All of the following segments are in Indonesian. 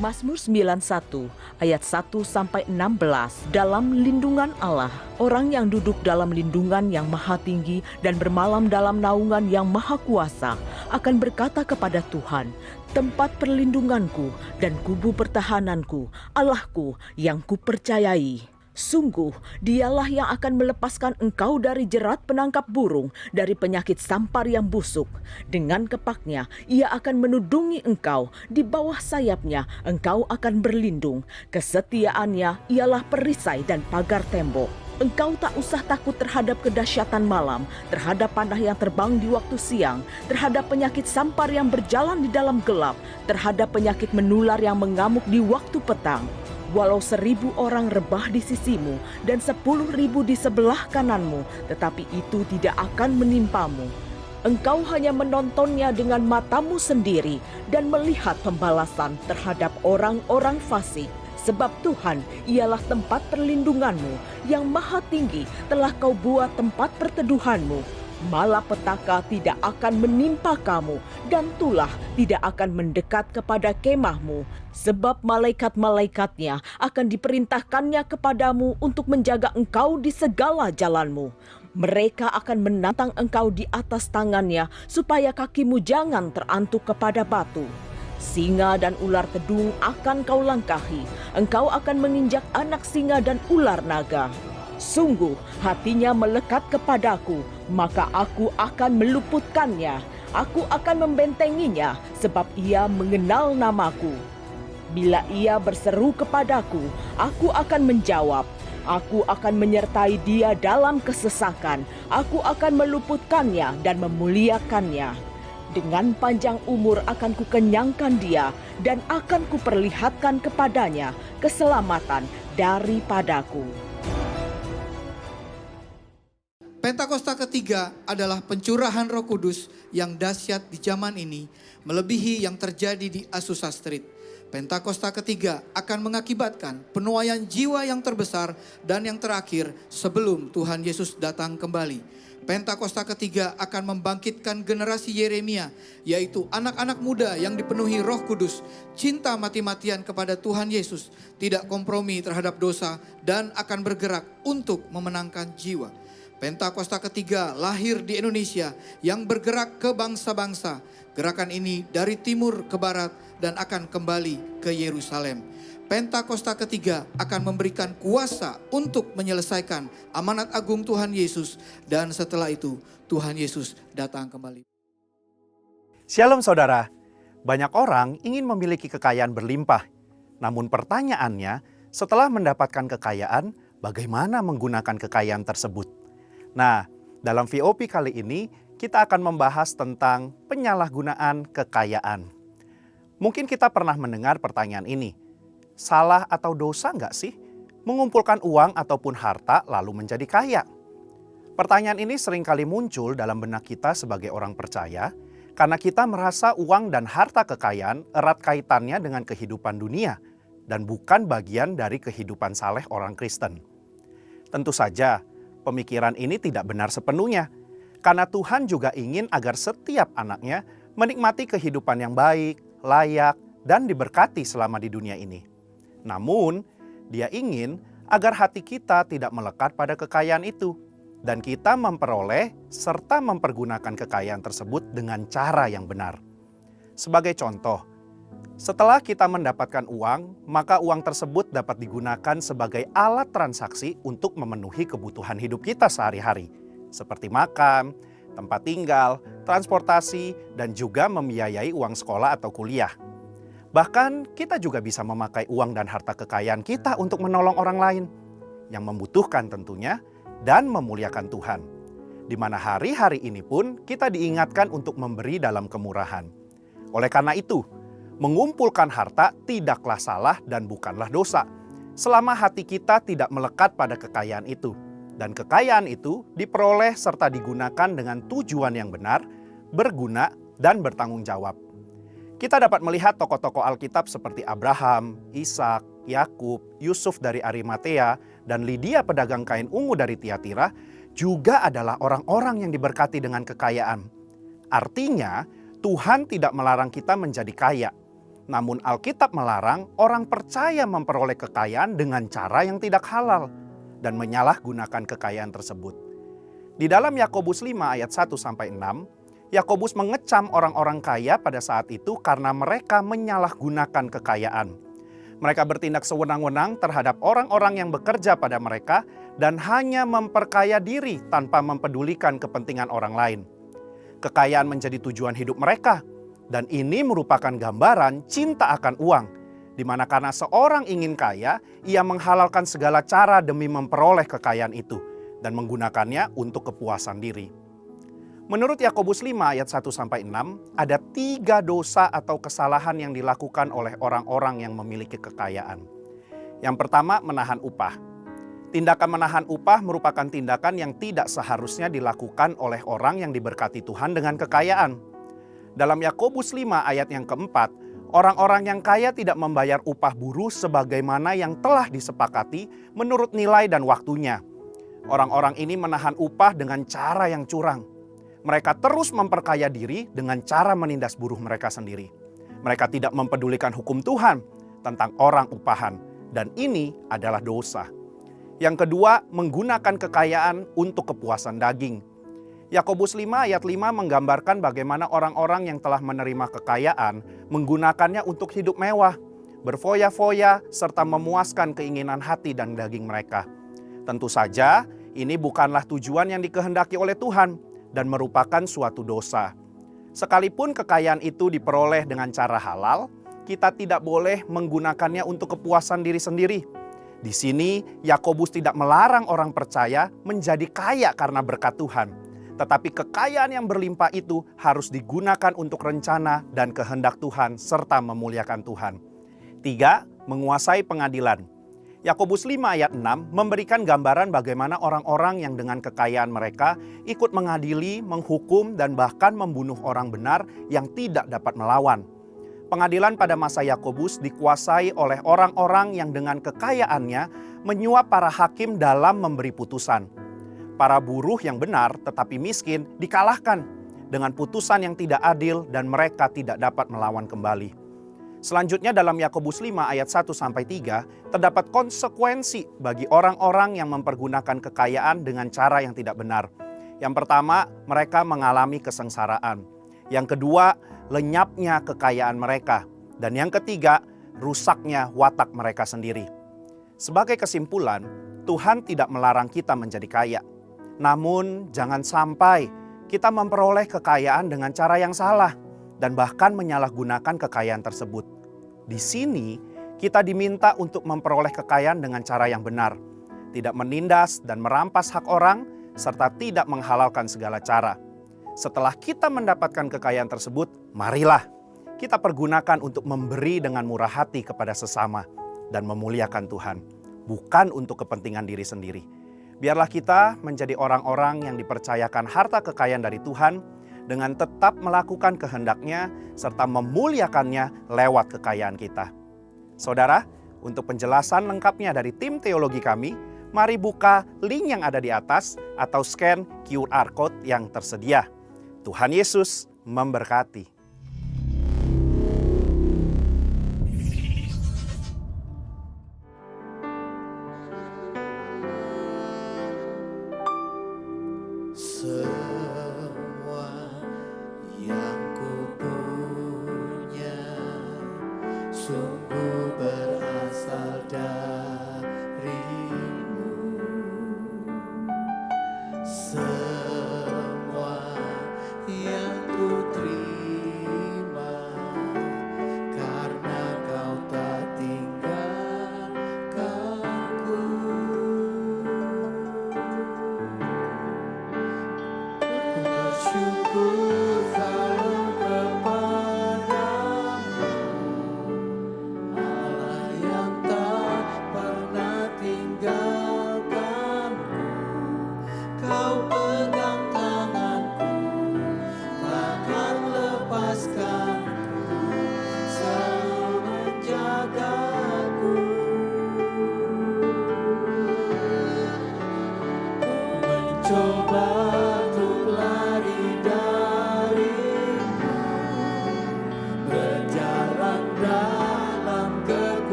Mazmur 91 ayat 1-16. Dalam lindungan Allah, orang yang duduk dalam lindungan yang maha tinggi dan bermalam dalam naungan yang maha kuasa akan berkata kepada Tuhan, tempat perlindunganku dan kubu pertahananku, Allahku yang kupercayai. Sungguh, dialah yang akan melepaskan engkau dari jerat penangkap burung, dari penyakit sampar yang busuk. Dengan kepaknya, ia akan menudungi engkau. Di bawah sayapnya, engkau akan berlindung. Kesetiaannya ialah perisai dan pagar tembok. Engkau tak usah takut terhadap kedahsyatan malam, terhadap panah yang terbang di waktu siang, terhadap penyakit sampar yang berjalan di dalam gelap, terhadap penyakit menular yang mengamuk di waktu petang. Walau 1.000 orang rebah di sisimu dan 10.000 di sebelah kananmu, tetapi itu tidak akan menimpamu. Engkau hanya menontonnya dengan matamu sendiri dan melihat pembalasan terhadap orang-orang fasik. Sebab Tuhan ialah tempat perlindunganmu, yang maha tinggi telah kau buat tempat perteduhanmu. Malapetaka tidak akan menimpa kamu, dan tulah tidak akan mendekat kepada kemahmu. Sebab malaikat-malaikatnya akan diperintahkannya kepadamu untuk menjaga engkau di segala jalanmu. Mereka akan menantang engkau di atas tangannya, supaya kakimu jangan terantuk kepada batu. Singa dan ular tedung akan kau langkahi. Engkau akan menginjak anak singa dan ular naga. Sungguh hatinya melekat kepadaku, maka aku akan meluputkannya. Aku akan membentenginya, sebab ia mengenal namaku. Bila ia berseru kepadaku, aku akan menjawab. Aku akan menyertai dia dalam kesesakan. Aku akan meluputkannya dan memuliakannya. Dengan panjang umur akan kukenyangkan dia, dan akan kuperlihatkan kepadanya keselamatan daripadaku. Pentakosta ketiga adalah pencurahan Roh Kudus yang dahsyat di zaman ini, melebihi yang terjadi di Azusa Street. Pentakosta ketiga akan mengakibatkan penuaian jiwa yang terbesar dan yang terakhir sebelum Tuhan Yesus datang kembali. Pentakosta ketiga akan membangkitkan generasi Yeremia, yaitu anak-anak muda yang dipenuhi Roh Kudus, cinta mati-matian kepada Tuhan Yesus, tidak kompromi terhadap dosa, dan akan bergerak untuk memenangkan jiwa. Pentakosta ketiga lahir di Indonesia yang bergerak ke bangsa-bangsa. Gerakan ini dari timur ke barat dan akan kembali ke Yerusalem. Pentakosta ketiga akan memberikan kuasa untuk menyelesaikan amanat agung Tuhan Yesus. Dan setelah itu Tuhan Yesus datang kembali. Shalom saudara, banyak orang ingin memiliki kekayaan berlimpah. Namun pertanyaannya, setelah mendapatkan kekayaan, bagaimana menggunakan kekayaan tersebut? Nah, dalam VOP kali ini kita akan membahas tentang penyalahgunaan kekayaan. Mungkin kita pernah mendengar pertanyaan ini. Salah atau dosa nggak sih mengumpulkan uang ataupun harta lalu menjadi kaya? Pertanyaan ini seringkali muncul dalam benak kita sebagai orang percaya karena kita merasa uang dan harta kekayaan erat kaitannya dengan kehidupan dunia dan bukan bagian dari kehidupan saleh orang Kristen. Tentu saja, pemikiran ini tidak benar sepenuhnya, karena Tuhan juga ingin agar setiap anaknya menikmati kehidupan yang baik, layak, dan diberkati selama di dunia ini. Namun, Dia ingin agar hati kita tidak melekat pada kekayaan itu, dan kita memperoleh serta mempergunakan kekayaan tersebut dengan cara yang benar. Sebagai contoh, setelah kita mendapatkan uang, maka uang tersebut dapat digunakan sebagai alat transaksi untuk memenuhi kebutuhan hidup kita sehari-hari, seperti makan, tempat tinggal, transportasi, dan juga membiayai uang sekolah atau kuliah. Bahkan kita juga bisa memakai uang dan harta kekayaan kita untuk menolong orang lain yang membutuhkan tentunya dan memuliakan Tuhan. Di mana hari-hari ini pun kita diingatkan untuk memberi dalam kemurahan. Oleh karena itu, mengumpulkan harta tidaklah salah dan bukanlah dosa, selama hati kita tidak melekat pada kekayaan itu. Dan kekayaan itu diperoleh serta digunakan dengan tujuan yang benar, berguna, dan bertanggung jawab. Kita dapat melihat tokoh-tokoh Alkitab seperti Abraham, Ishak, Yakub, Yusuf dari Arimatea, dan Lydia pedagang kain ungu dari Tiatira juga adalah orang-orang yang diberkati dengan kekayaan. Artinya, Tuhan tidak melarang kita menjadi kaya. Namun Alkitab melarang orang percaya memperoleh kekayaan dengan cara yang tidak halal dan menyalahgunakan kekayaan tersebut. Di dalam Yakobus 5 ayat 1-6, Yakobus mengecam orang-orang kaya pada saat itu karena mereka menyalahgunakan kekayaan. Mereka bertindak sewenang-wenang terhadap orang-orang yang bekerja pada mereka dan hanya memperkaya diri tanpa mempedulikan kepentingan orang lain. Kekayaan menjadi tujuan hidup mereka. Dan ini merupakan gambaran cinta akan uang, di mana karena seorang ingin kaya, ia menghalalkan segala cara demi memperoleh kekayaan itu dan menggunakannya untuk kepuasan diri. Menurut Yakobus 5 ayat 1-6, ada 3 dosa atau kesalahan yang dilakukan oleh orang-orang yang memiliki kekayaan. Yang pertama, menahan upah. Tindakan menahan upah merupakan tindakan yang tidak seharusnya dilakukan oleh orang yang diberkati Tuhan dengan kekayaan. Dalam Yakobus 5 ayat yang keempat, orang-orang yang kaya tidak membayar upah buruh sebagaimana yang telah disepakati menurut nilai dan waktunya. Orang-orang ini menahan upah dengan cara yang curang. Mereka terus memperkaya diri dengan cara menindas buruh mereka sendiri. Mereka tidak mempedulikan hukum Tuhan tentang orang upahan, dan ini adalah dosa. Yang kedua, menggunakan kekayaan untuk kepuasan daging. Yakobus 5 ayat 5 menggambarkan bagaimana orang-orang yang telah menerima kekayaan menggunakannya untuk hidup mewah, berfoya-foya, serta memuaskan keinginan hati dan daging mereka. Tentu saja, ini bukanlah tujuan yang dikehendaki oleh Tuhan dan merupakan suatu dosa. Sekalipun kekayaan itu diperoleh dengan cara halal, kita tidak boleh menggunakannya untuk kepuasan diri sendiri. Di sini, Yakobus tidak melarang orang percaya menjadi kaya karena berkat Tuhan. Tetapi kekayaan yang berlimpah itu harus digunakan untuk rencana dan kehendak Tuhan serta memuliakan Tuhan. 3. Menguasai pengadilan. Yakobus 5 ayat 6 memberikan gambaran bagaimana orang-orang yang dengan kekayaan mereka ikut mengadili, menghukum, dan bahkan membunuh orang benar yang tidak dapat melawan. Pengadilan pada masa Yakobus dikuasai oleh orang-orang yang dengan kekayaannya menyuap para hakim dalam memberi putusan. Para buruh yang benar tetapi miskin dikalahkan dengan putusan yang tidak adil dan mereka tidak dapat melawan kembali. Selanjutnya dalam Yakobus 5 ayat 1-3 terdapat konsekuensi bagi orang-orang yang mempergunakan kekayaan dengan cara yang tidak benar. Yang pertama, mereka mengalami kesengsaraan. Yang kedua, lenyapnya kekayaan mereka. Dan yang ketiga, rusaknya watak mereka sendiri. Sebagai kesimpulan, Tuhan tidak melarang kita menjadi kaya. Namun jangan sampai kita memperoleh kekayaan dengan cara yang salah dan bahkan menyalahgunakan kekayaan tersebut. Di sini kita diminta untuk memperoleh kekayaan dengan cara yang benar, tidak menindas dan merampas hak orang, serta tidak menghalalkan segala cara. Setelah kita mendapatkan kekayaan tersebut, marilah kita pergunakan untuk memberi dengan murah hati kepada sesama dan memuliakan Tuhan, bukan untuk kepentingan diri sendiri. Biarlah kita menjadi orang-orang yang dipercayakan harta kekayaan dari Tuhan dengan tetap melakukan kehendak-Nya serta memuliakannya lewat kekayaan kita. Saudara, untuk penjelasan lengkapnya dari tim teologi kami, mari buka link yang ada di atas atau scan QR Code yang tersedia. Tuhan Yesus memberkati. Semua yang ku punya sungguh berasal darimu. Semua yang ku terima karena kau tak tinggalkanku. Bersyukur selalu kepadamu, Allah yang tak pernah tinggalkanku. Kau pegang tanganku, takkan lepaskanku, selalu menjagaku. Ku mencoba untuk lari darimu, berjalan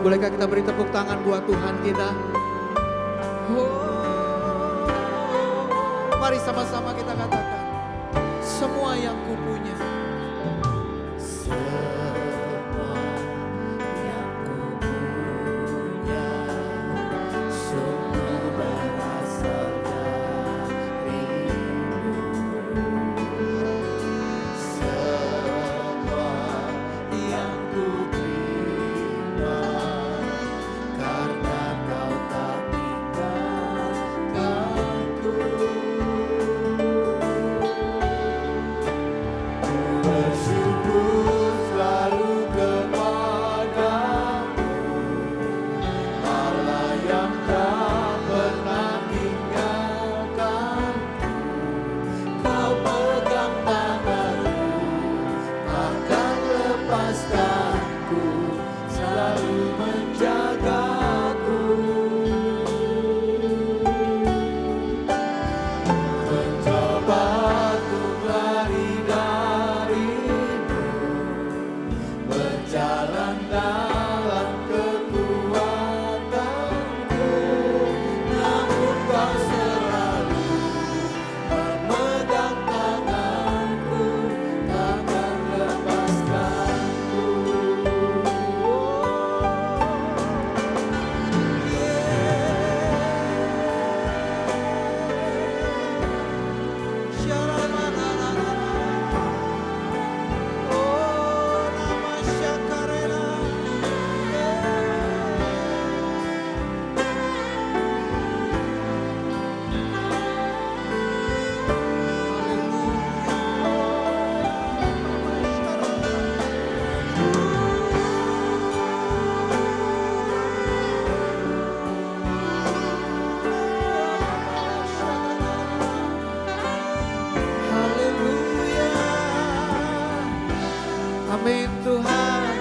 Bolehkah kita beri tepuk tangan buat Tuhan kita? Oh, mari sama-sama kita katakan, semua yang kupunya. Amin Tuhan.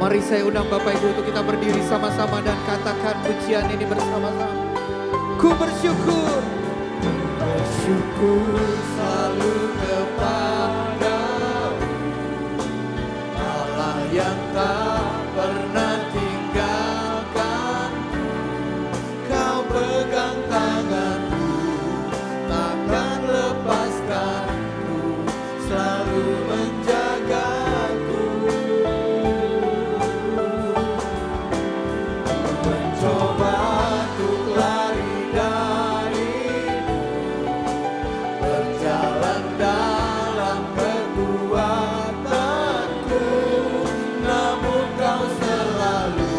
Mari saya undang Bapak Ibu untuk kita berdiri sama-sama dan katakan pujian ini bersama-sama. Ku bersyukur, bersyukur selalu kepadamu, Allah yang tak pernah tinggalkan. Kau pegang tanganku, takkan lepaskanku, selalu menjagaku. Mencoba untuk lari darimu, berjalan dalam kekuatanku, namun kau selalu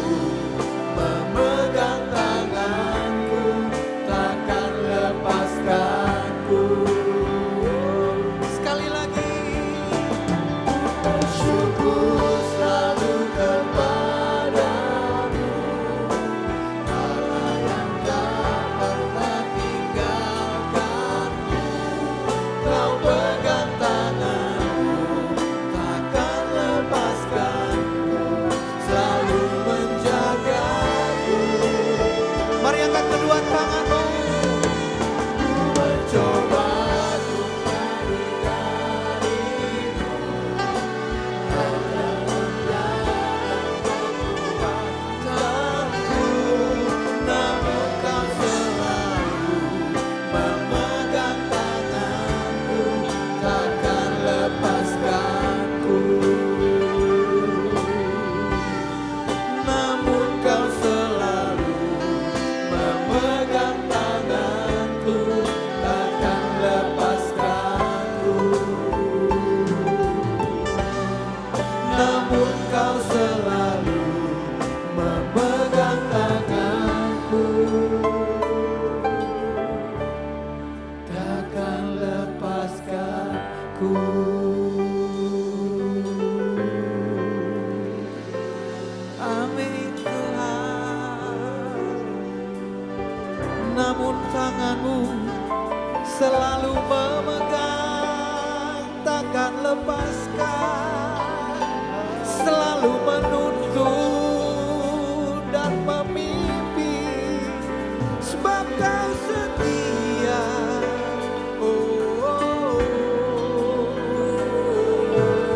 memegang tanganku, takkan lepaskanku. Sekali lagi, bersyukur selalu kepadamu, Allah yang tak pernah tinggalkanku. Kau pegang tanganku, takkan lepaskanku, selalu menjagaku. Mari angkat kedua tanganmu. Mencoba untuk lari darimu, kekuatanku, namun kau selalu memegang tanganku, takkan lepaskanku. Namun kau selalu memegang tanganku, takkan lepaskanku. Namun kau selalu memegang tanganku, takkan lepaskanku. Amin Tuhan. Namun tanganmu selalu memegang, takkan lepaskan, selalu menuntun dan memimpin, sebab kau setia. Oh, oh, oh.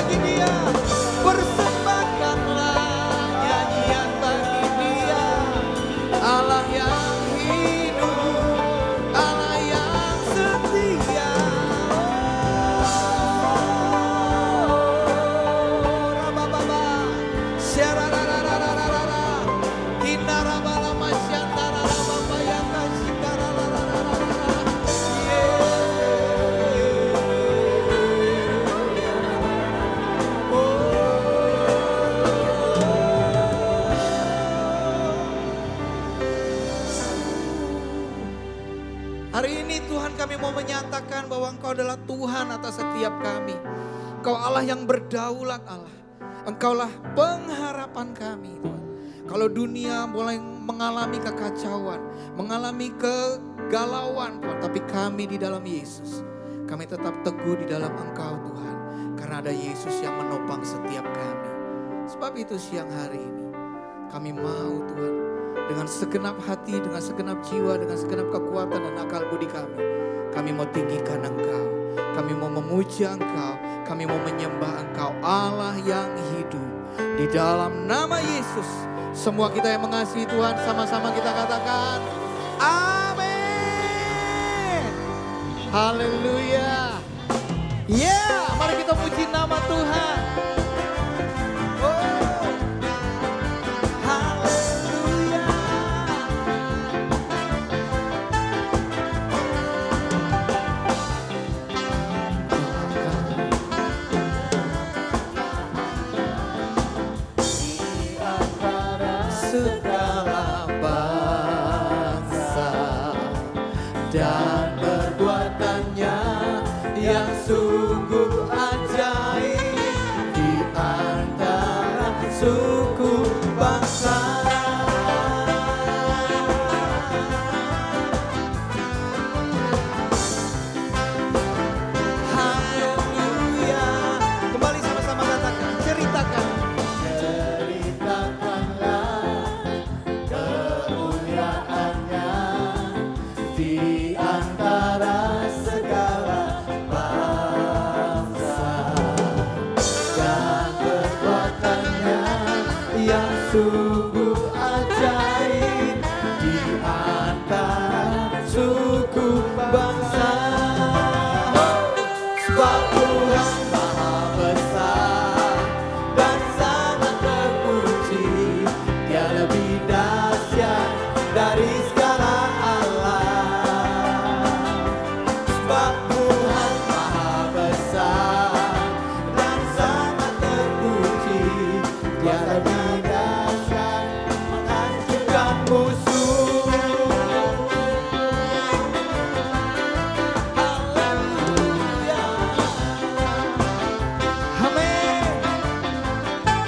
bagi Dia. Persembahkanlah nyanyian bagi Dia. Allah yang hidup, Allah yang setia. Rabababa, syarararararara, kinarabala masyantara rababa yang kashikararararara. Hari ini Tuhan kami mau menyatakan bahwa Engkau adalah Tuhan atas setiap kami. Engkau Allah yang berdaulat Allah. Engkaulah pengharapan kami Tuhan. Kalau dunia mulai mengalami kekacauan, mengalami kegalauan Tuhan. Tapi kami di dalam Yesus, kami tetap teguh di dalam Engkau Tuhan. Karena ada Yesus yang menopang setiap kami. Sebab itu siang hari ini kami mau Tuhan, dengan segenap hati, dengan segenap jiwa, dengan segenap kekuatan dan akal budi kami mau tinggikan Engkau, kami mau memuja Engkau, kami mau menyembah Engkau, Allah yang hidup. Di dalam nama Yesus, semua kita yang mengasihi Tuhan, sama-sama kita katakan, amin. Haleluya. Ya, mari kita puji nama Tuhan. Segala bangsa dan perbuatannya yang sungguh ajaib di antara suku bangsa. Haleluya. Kembali sama-sama katakan, ceritakan. Di antara segala bangsa dan perbuatannya yang sungguh ajaib di antara suku bangsa. Sebab Tuhan Maha Besar dan sangat terpuji, Dia lebih dahsyat dari segala alam. Sebab Tuhan Maha Besar dan sangat terpuji, Dia lebih dahsyat menghancurkan musuh. Haleluya. Amin.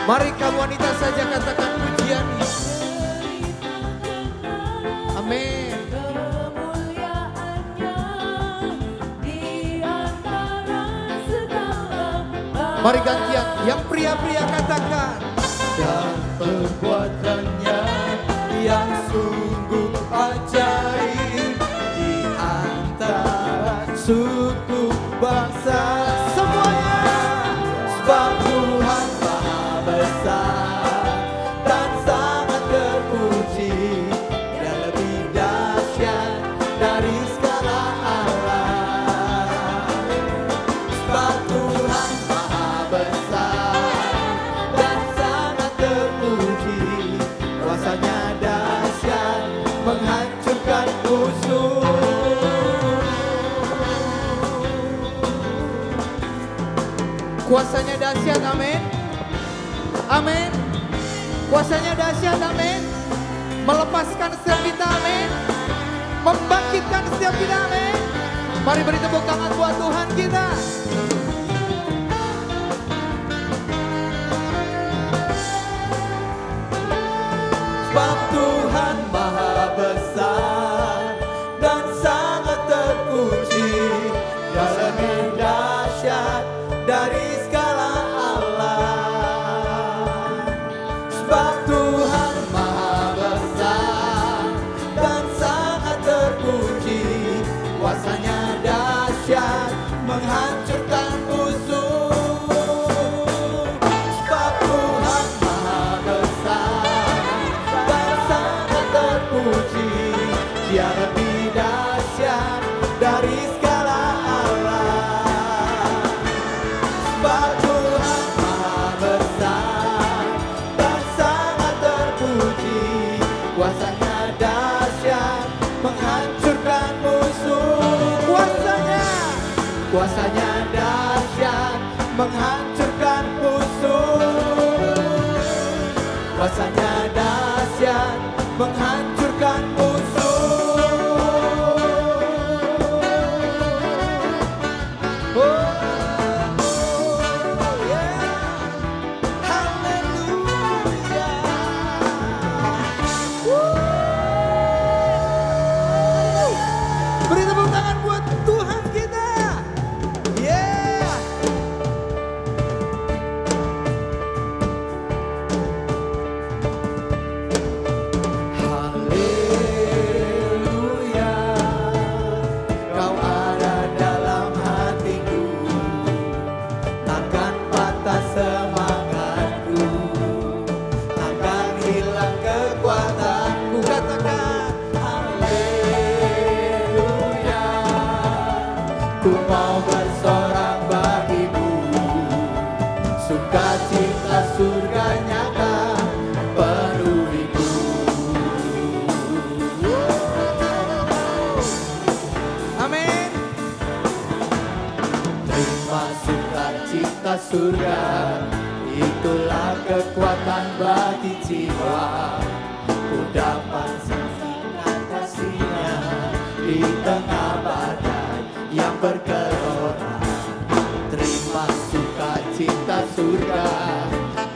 Mari kamu wanita saja katakan pujiannya. Amin. Mari gantian, yang pria-pria katakan. Dan perbuatannya yang sungguh ajaib di antara suku bangsa. Semuanya. Sebab Tuhan Maha Besar dan sangat terpuji, Dia lebih dahsyat dari segala alam. Sebab Tuhan Maha Besar dan sangat terpuji, kuasanya dahsyat menghancurkan musuh. Kuasanya dahsyat, amin. Amin. Kuasanya dahsyat, amin. Melepaskan setiap kita, amin. Membangkitkan setiap kita, amin. Mari beri tepuk tangan buat Tuhan kita. Sebab Tuhan Maha Besar dan sangat terpuji, Dia lebih dahsyat dari segala alam. Sebab Tuhan Maha Besar dan sangat terpuji, kuasanya dahsyat menghancurkan musuh. dahsyat menghancurkan musuh. Kuasanya dahsyat menghancurkan musuh. Oh, yeah. Haleluya. Beri tepuk tangan buat Tuhan kita. Yeah. Haleluya. Kau ada dalam hatiku, takkan patah semangatku, takkan hilang kekuatanku. Katakan haleluya. Ku mau bersorak bagimu, sukacita surga nyata penuhiku. Amin. Terima sukacita surga, itulah kekuatan bagi jiwa. Ku dapat saksikan kasihnya di tengah badai yang bergelora. Terima sukacita surga,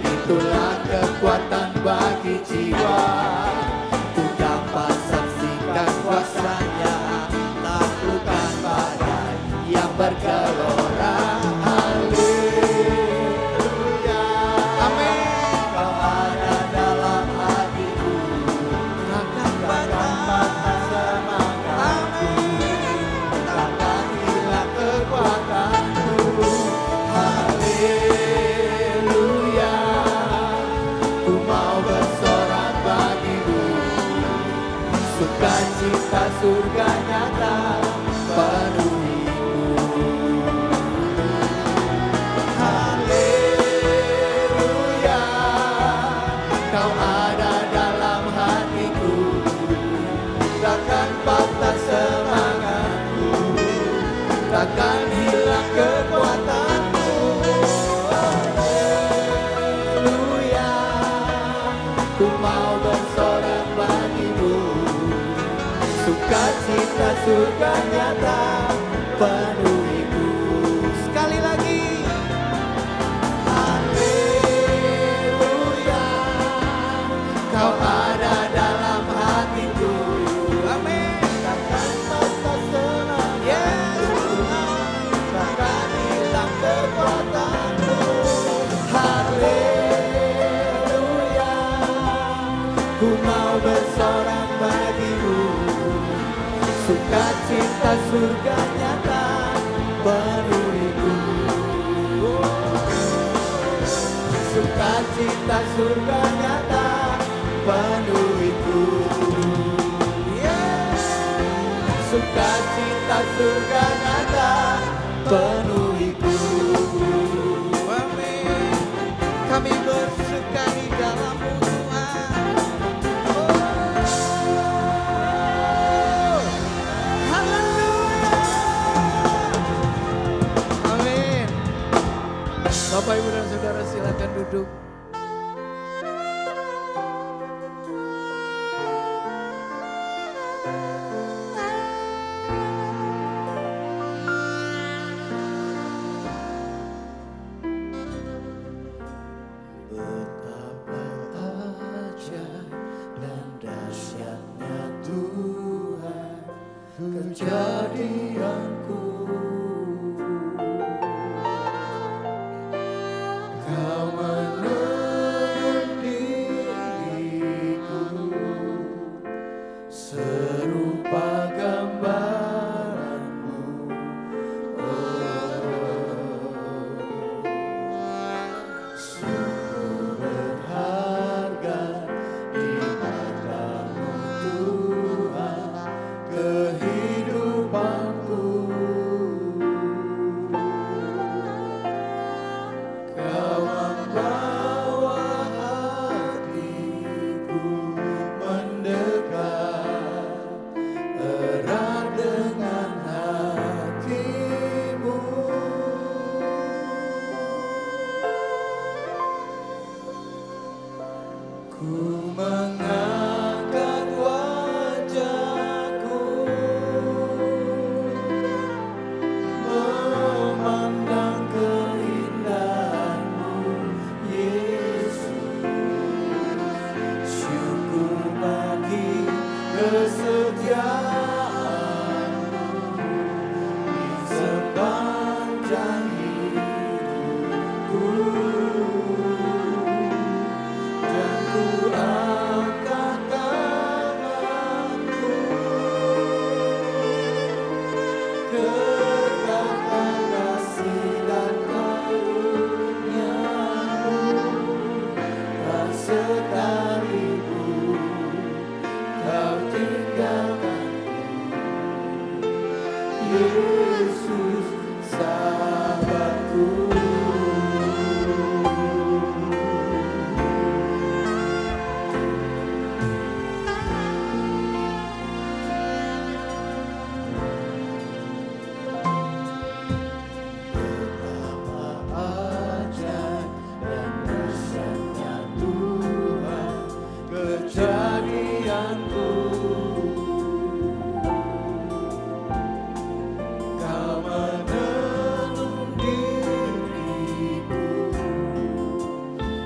itulah kekuatan bagi jiwa. Ku dapat saksikan kuasanya, taklukkan badai yang bergelora. Haleluya. Amin. Kau ada dalam hatiku, takkan patah semangatku, takkan hilang kekuatanku. Haleluya. Ku mau bersorak bagimu, sukacita surga nyata penuhiku. Haleluya. Kau ada dalam hatiku, takkan patah semangatku, takkan hilang kekuatanku. Haleluya. Ku mau bersorak bagimu, sukacita surga nyata penuhiku. Sekali lagi. Haleluya. Kau ada dalam hatiku. Amin. Takkan patah semangatku, takkan hilang kekuatanku. Haleluya. Ku mau bersorak bagimu, sukacita surga nyata penuhiku. Sukacita surga nyata penuhiku. Yeah. Sukacita surga nyata penuhiku. Amin. Kami bersuka di dalam-Mu Tuhan. Oh, haleluya. Amin. Bapak, Ibu, dan Saudara silakan duduk. Betapa ajaib dan dahsyatnya Tuhan kejadianku. Kau menemukan mengangkat wajahku, memandang keindahan-Mu, Yesus. Syukur bagi kesetiaan-Mu di sepanjang hidupku. Dan ku angkat tanganku ke taman kasih dan karunia-Mu. Tak sekalipun Kau tinggalkanku, Yesus sahabatku. Ajaib dan dahsyatnya Tuhan kejadianku. Kau menenun diriku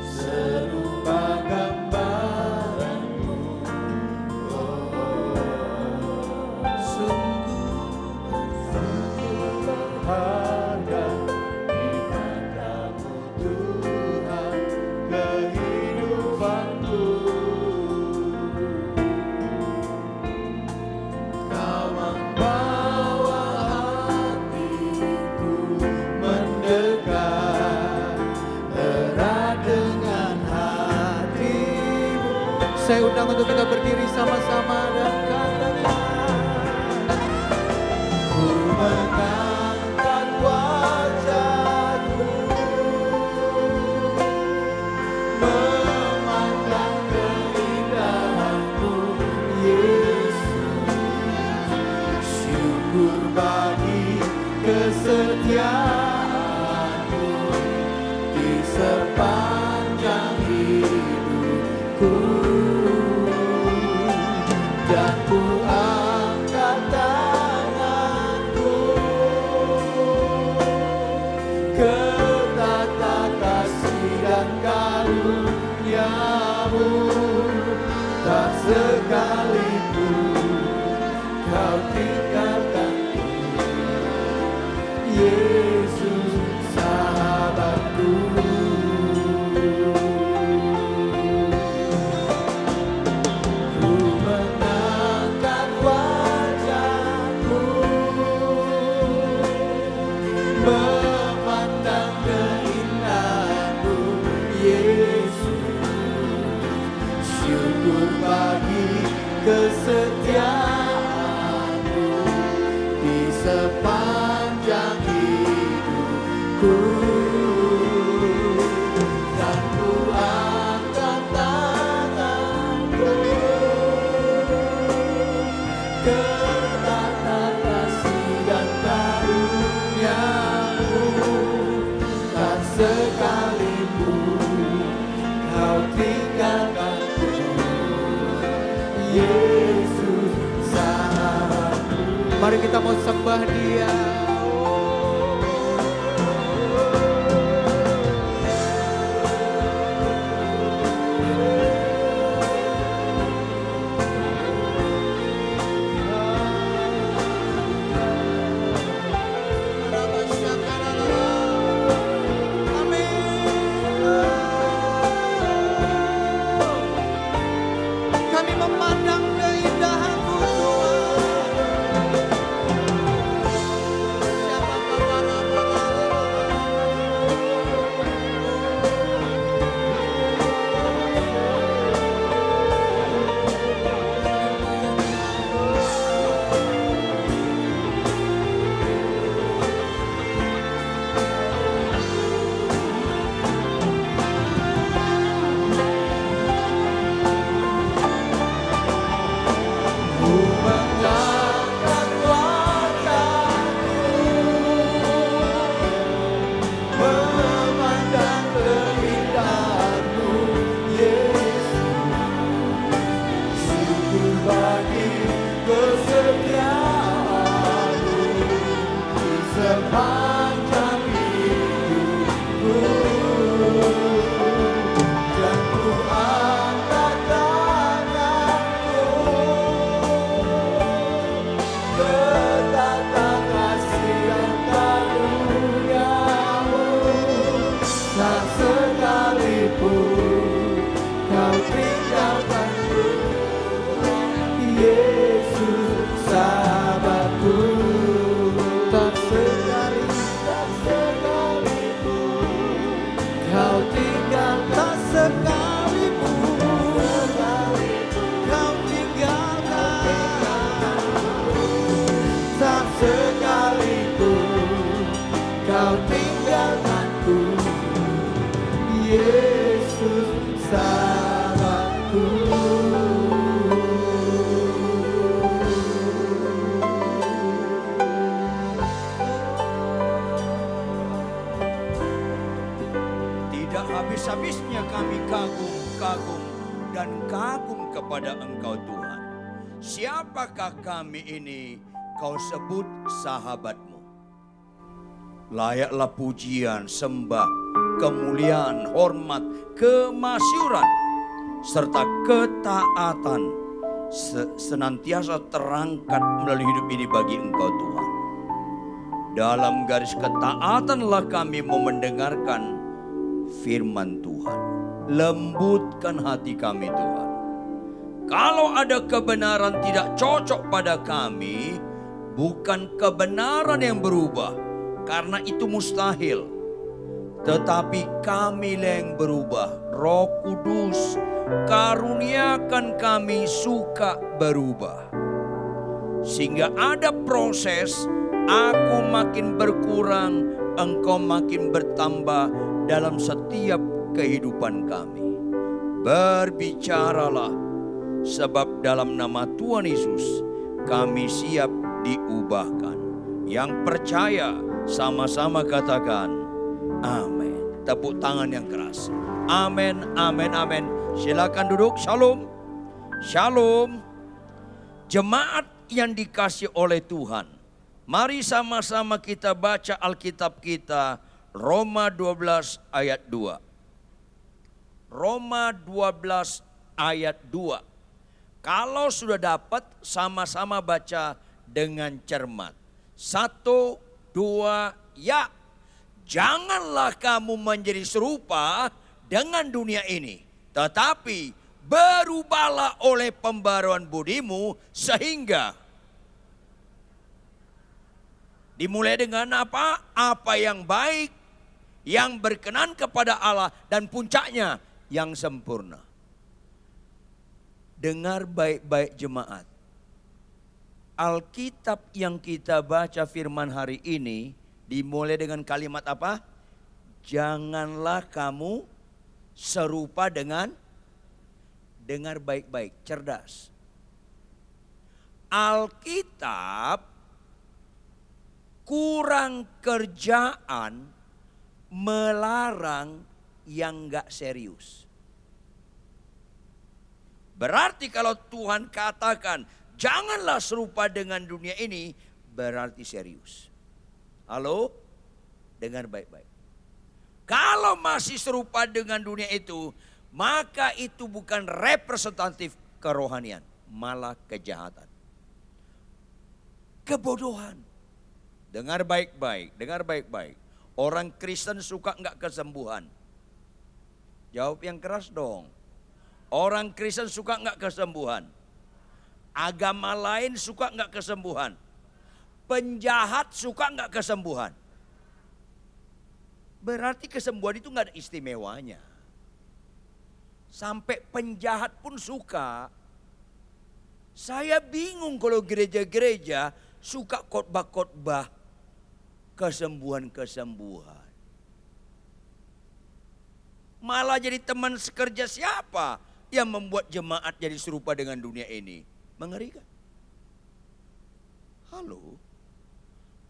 serupa gambaran-Mu. Sungguh berharga di mata-Mu Tuhan kehidupanku. Kau membawa hatiku mendekat erat dengan hati-Mu. Saya undang untuk kita berdiri sama-sama dan katakan, ku mengangkat wajahku, memandang keindahan-Mu, Yesus. Syukur bagi kesetiaan-Mu di sepanjang hidupku. Dan ku angkat tanganku ke tata kasih dan karunia-Mu. Tak sekalipun Kau tinggalkanku, Yesus sahabatku. Ku mengangkat wajahku, memandang keindahan-Mu, Yesus. Syukur bagi kesetiaan-Mu di sepanjang hidupku. Dan ku angkat tanganku ke tata kasih dan karunia-Mu. Tak sekalipun Kau tinggalkanku, Yesus sahabatku. Mari kita mau sembah Dia. Kami memandang keindahan-Mu, Tuhan. Kau tinggalkanku, Yesus sahabatku. Tak sekali pun Kau tinggal, tak sekalipun Kau tinggalkan, tak sekalipun Kau tinggalkanku, Yesus sahabatku. Tidak habis-habisnya kami kagum dan kagum kepada Engkau Tuhan. Siapakah kami ini Kau sebut sahabat-Mu? Layaklah pujian, sembah, kemuliaan, hormat, kemasyuran, serta ketaatan senantiasa terangkat melalui hidup ini bagi Engkau Tuhan. Dalam garis ketaatanlah kami mau mendengarkan firman Tuhan. Lembutkan hati kami Tuhan. Kalau ada kebenaran tidak cocok pada kami, bukan kebenaran yang berubah, karena itu mustahil. Tetapi kami yang berubah. Roh Kudus, karuniakan kami suka berubah. Sehingga ada proses, aku makin berkurang, Engkau makin bertambah dalam setiap kehidupan kami. Berbicaralah, sebab dalam nama Tuhan Yesus kami siap diubahkan. Yang percaya sama-sama katakan amin. Tepuk tangan yang keras. Amin, amin, amin. Silakan duduk. Shalom. Shalom. Jemaat yang dikasih oleh Tuhan, mari sama-sama kita baca Alkitab kita, Roma 12 ayat 2. Roma 12 ayat 2. Kalau sudah dapat, sama-sama baca dengan cermat. 1, 2, ya. Janganlah kamu menjadi serupa dengan dunia ini, tetapi berubahlah oleh pembaruan budimu, sehingga dimulai dengan apa? Apa yang baik, yang berkenan kepada Allah, dan puncaknya yang sempurna. Dengar baik-baik jemaat. Alkitab yang kita baca firman hari ini dimulai dengan kalimat apa? Janganlah kamu serupa dengan, dengar baik-baik, cerdas. Alkitab kurang kerjaan melarang yang gak serius. Berarti kalau Tuhan katakan janganlah serupa dengan dunia ini, berarti serius. Halo? Dengar baik-baik. Kalau masih serupa dengan dunia itu, maka itu bukan representatif kerohanian, malah kejahatan. Kebodohan. Dengar baik-baik, dengar baik-baik. Orang Kristen suka enggak kesembuhan? Jawab yang keras dong. Orang Kristen suka enggak kesembuhan? Agama lain suka enggak kesembuhan? Penjahat suka enggak kesembuhan? Berarti kesembuhan itu enggak ada istimewanya. Sampai penjahat pun suka. Saya bingung kalau gereja-gereja suka khotbah-khotbah kesembuhan-kesembuhan. Malah jadi teman sekerja siapa yang membuat jemaat jadi serupa dengan dunia ini? Mengerikan. Halo?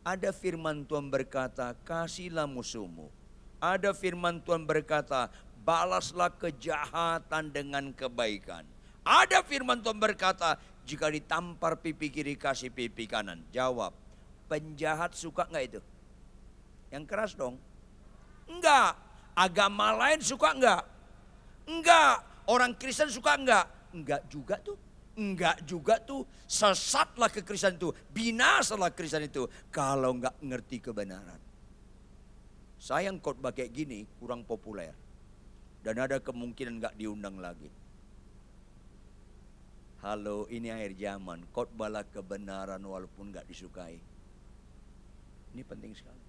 Ada firman Tuhan berkata, kasihlah musuhmu. Ada firman Tuhan berkata, balaslah kejahatan dengan kebaikan. Ada firman Tuhan berkata, jika ditampar pipi kiri kasih pipi kanan. Jawab, penjahat suka enggak itu? Yang keras dong. Enggak. Agama lain suka enggak? Enggak. Orang Kristen suka enggak? Enggak juga tuh. Enggak juga tuh. Sesatlah kekristenan itu. Binasalah Kristen itu. Kalau enggak ngerti kebenaran. Sayang khotbah kayak gini kurang populer. Dan ada kemungkinan nggak diundang lagi. Halo, ini akhir zaman. Khotbahlah kebenaran walaupun nggak disukai. Ini penting sekali.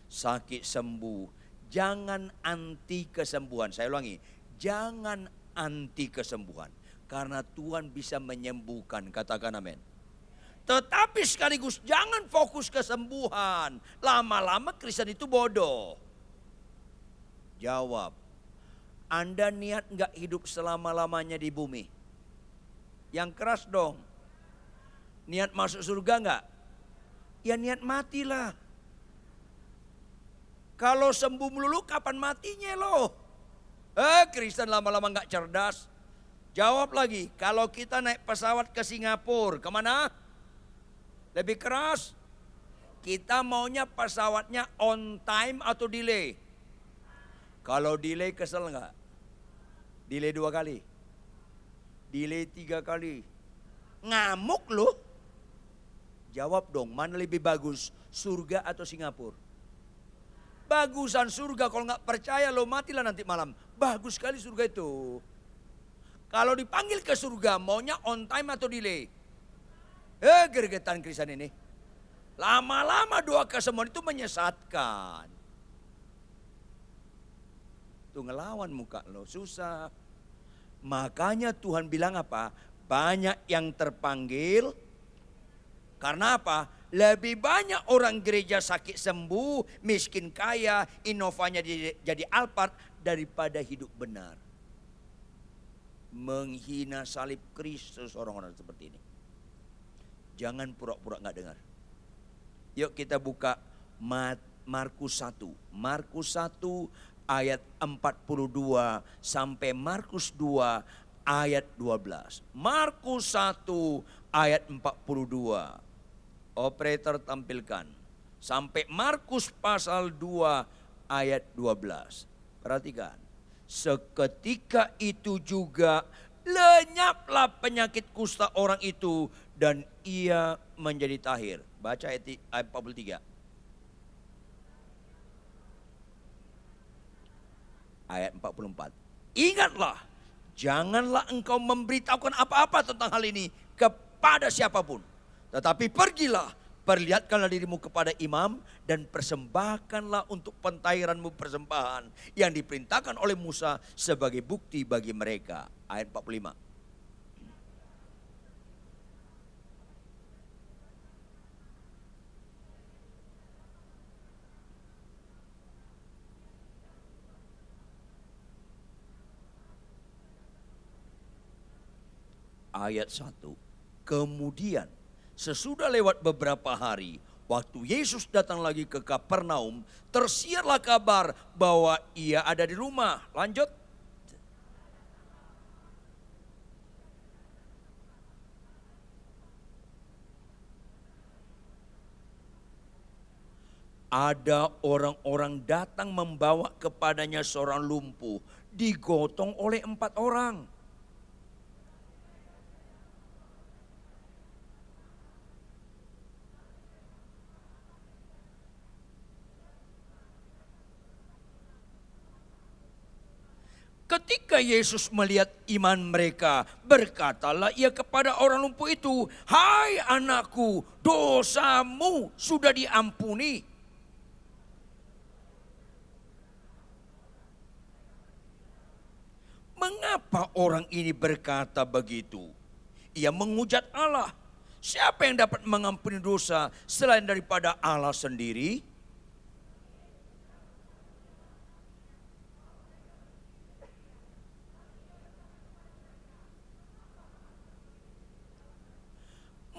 Sakit sembuh. Jangan anti kesembuhan. Saya ulangi. Jangan anti kesembuhan. Karena Tuhan bisa menyembuhkan. Katakan amin. Tetapi sekaligus jangan fokus kesembuhan. Lama-lama Kristen itu bodoh. Jawab. Anda niat nggak hidup selama-lamanya di bumi? Yang keras dong. Niat masuk surga nggak? Ya niat matilah. Kalau sembuh melulu kapan matinya loh? Kristen lama-lama nggak cerdas. Jawab lagi, kalau kita naik pesawat ke Singapura, kemana? Lebih keras. Kita maunya pesawatnya on time atau delay? Kalau delay kesel nggak? Delay 2 kali. Delay 3 kali. Ngamuk loh. Jawab dong, mana lebih bagus? Surga atau Singapura? Bagusan surga, kalau nggak percaya lo matilah nanti malam. Bagus sekali surga itu. Kalau dipanggil ke surga, maunya on time atau delay? Gergetan Kristen ini. Lama-lama doa kesembuhan itu menyesatkan. Tuh ngelawan muka lo, susah. Makanya Tuhan bilang apa? Banyak yang terpanggil. Karena apa? Lebih banyak orang gereja sakit sembuh, miskin kaya, inovanya jadi Alphard daripada hidup benar. Menghina salib Kristus orang-orang seperti ini. Jangan pura-pura nggak dengar. Yuk kita buka Markus 1. Markus 1 ayat 42 sampai Markus 2 ayat 12. Markus 1 ayat 42. Operator tampilkan. Sampai Markus pasal 2 ayat 12. Perhatikan. Seketika itu juga lenyaplah penyakit kusta orang itu dan ia menjadi tahir. Baca ayat 43. Ayat 44. Ingatlah, janganlah engkau memberitahukan apa-apa tentang hal ini kepada siapapun. Tetapi pergilah, perlihatkanlah dirimu kepada imam dan persembahkanlah untuk pentahiranmu persembahan yang diperintahkan oleh Musa sebagai bukti bagi mereka. Ayat 45. Ayat 1. Kemudian sesudah lewat beberapa hari, waktu Yesus datang lagi ke Kapernaum, tersiarlah kabar bahwa ia ada di rumah. Lanjut. Ada orang-orang datang membawa kepadanya seorang lumpuh, digotong oleh 4 orang. Ketika Yesus melihat iman mereka, berkatalah ia kepada orang lumpuh itu, "Hai anakku, dosamu sudah diampuni." Mengapa orang ini berkata begitu? Ia menghujat Allah. Siapa yang dapat mengampuni dosa selain daripada Allah sendiri?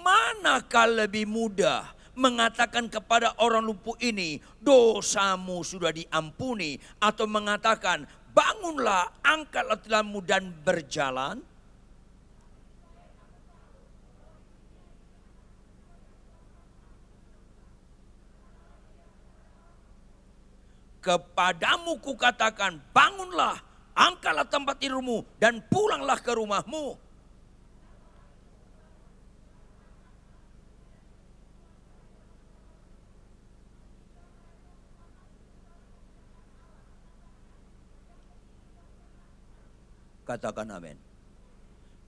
Manakah lebih mudah mengatakan kepada orang lumpuh ini, dosamu sudah diampuni, atau mengatakan, bangunlah, angkatlah tilammu dan berjalan? Kepadamu kukatakan, bangunlah, angkatlah tempat tidurmu dan pulanglah ke rumahmu. Katakan amin.